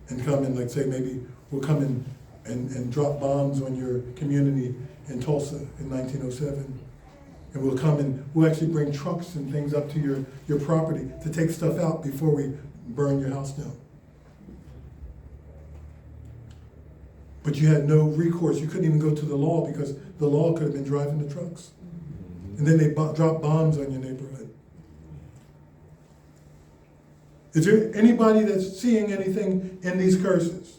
and come and, like, say, maybe we'll come in and drop bombs on your community in Tulsa in 1907. And we'll come and we'll actually bring trucks and things up to your property to take stuff out before we burn your house down. But you had no recourse. You couldn't even go to the law, because the law could have been driving the trucks. And then they drop bombs on your neighborhood. Is there anybody that's seeing anything in these curses?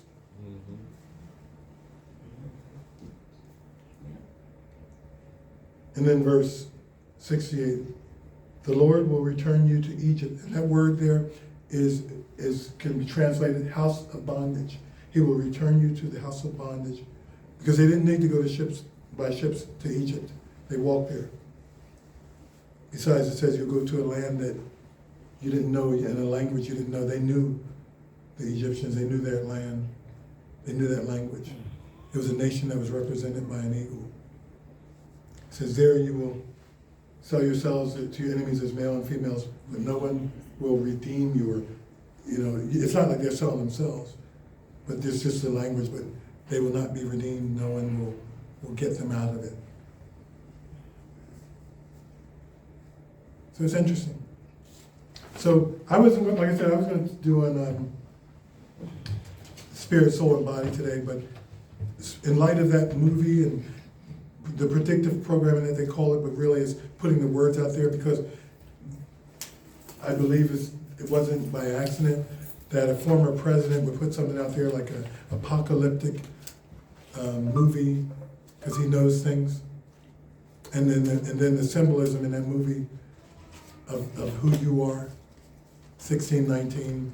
And then verse 68, the Lord will return you to Egypt. And that word there can be translated house of bondage. He will return you to the house of bondage, because they didn't need to go by ships to Egypt. They walked there. Besides, it says you'll go to a land that you didn't know, and a language you didn't know. They knew the Egyptians. They knew their land. They knew that language. It was a nation that was represented by an eagle. It says, there you will sell yourselves to your enemies as male and females, but no one will redeem you. Or, it's not like they're selling themselves, but there's just the language, but they will not be redeemed. No one will get them out of it. So it's interesting. So I was going to do on spirit, soul, and body today, but in light of that movie and the predictive programming that they call it, but really is putting the words out there, because I believe it wasn't by accident that a former president would put something out there like an apocalyptic movie, because he knows things, and then the symbolism in that movie of who you are. 1619,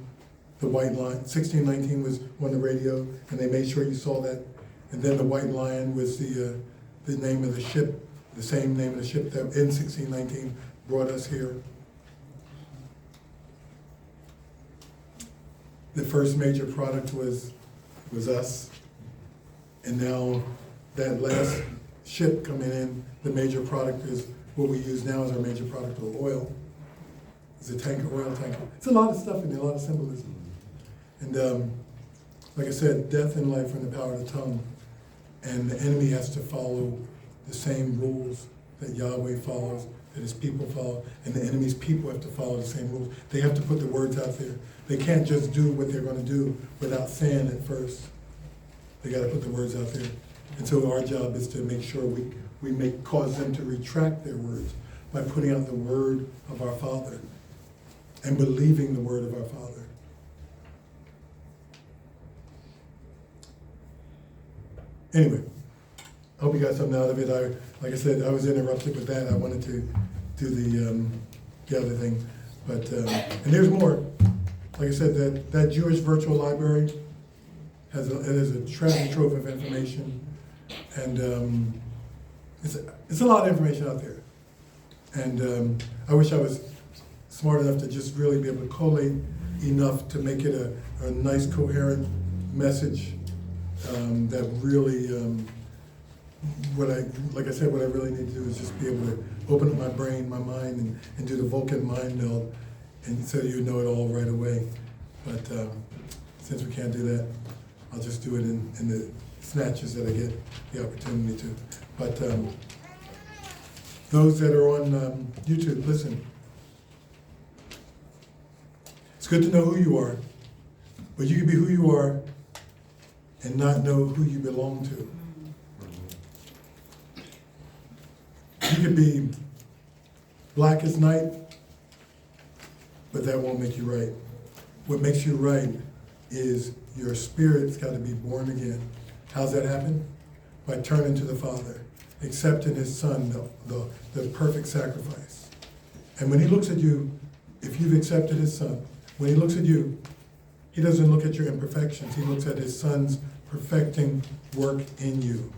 the white line. 1619 was on the radio, and they made sure you saw that. And then the white lion was the name of the ship, the same name of the ship that in 1619 brought us here. The first major product was us, and now that last ship coming in, the major product is what we use now as our major product of oil. It's a tanker, oil tanker. It's a lot of stuff in there, a lot of symbolism. And like I said, death and life are in the power of the tongue. And the enemy has to follow the same rules that Yahweh follows, that his people follow, and the enemy's people have to follow the same rules. They have to put the words out there. They can't just do what they're going to do without saying it first. They got to put the words out there. And so our job is to make sure we cause them to retract their words by putting out the word of our Father and believing the word of our Father. Anyway, I hope you got something out of it. Like I said, I was interrupted with that. I wanted to do the other thing, but and there's more. Like I said, that Jewish virtual library has a treasure trove of information, and it's a lot of information out there. And I wish I was smart enough to just really be able to collate enough to make it a nice, coherent message that really, what I really need to do is just be able to open up my brain, my mind, and do the Vulcan mind meld, and so you know it all right away. But since we can't do that, I'll just do it in the snatches that I get the opportunity to. But those that are on YouTube, listen. It's good to know who you are, but you can be who you are and not know who you belong to. You could be black as night, but that won't make you right. What makes you right is your spirit's got to be born again. How's that happen? By turning to the Father, accepting his Son, the perfect sacrifice. And when he looks at you, if you've accepted his Son, when he looks at you, he doesn't look at your imperfections. He looks at his Son's perfecting work in you.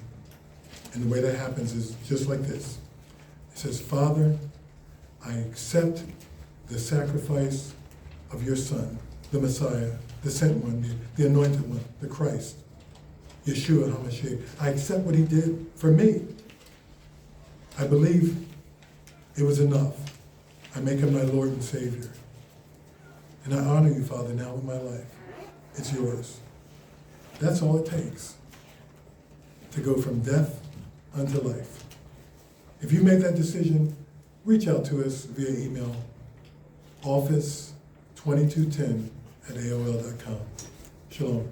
And the way that happens is just like this. He says, Father, I accept the sacrifice of your Son, the Messiah, the sent one, the anointed one, the Christ, Yeshua HaMashiach. I accept what he did for me. I believe it was enough. I make him my Lord and Savior. And I honor you, Father, now with my life. It's yours. That's all it takes to go from death unto life. If you make that decision, reach out to us via email, office2210@aol.com. Shalom.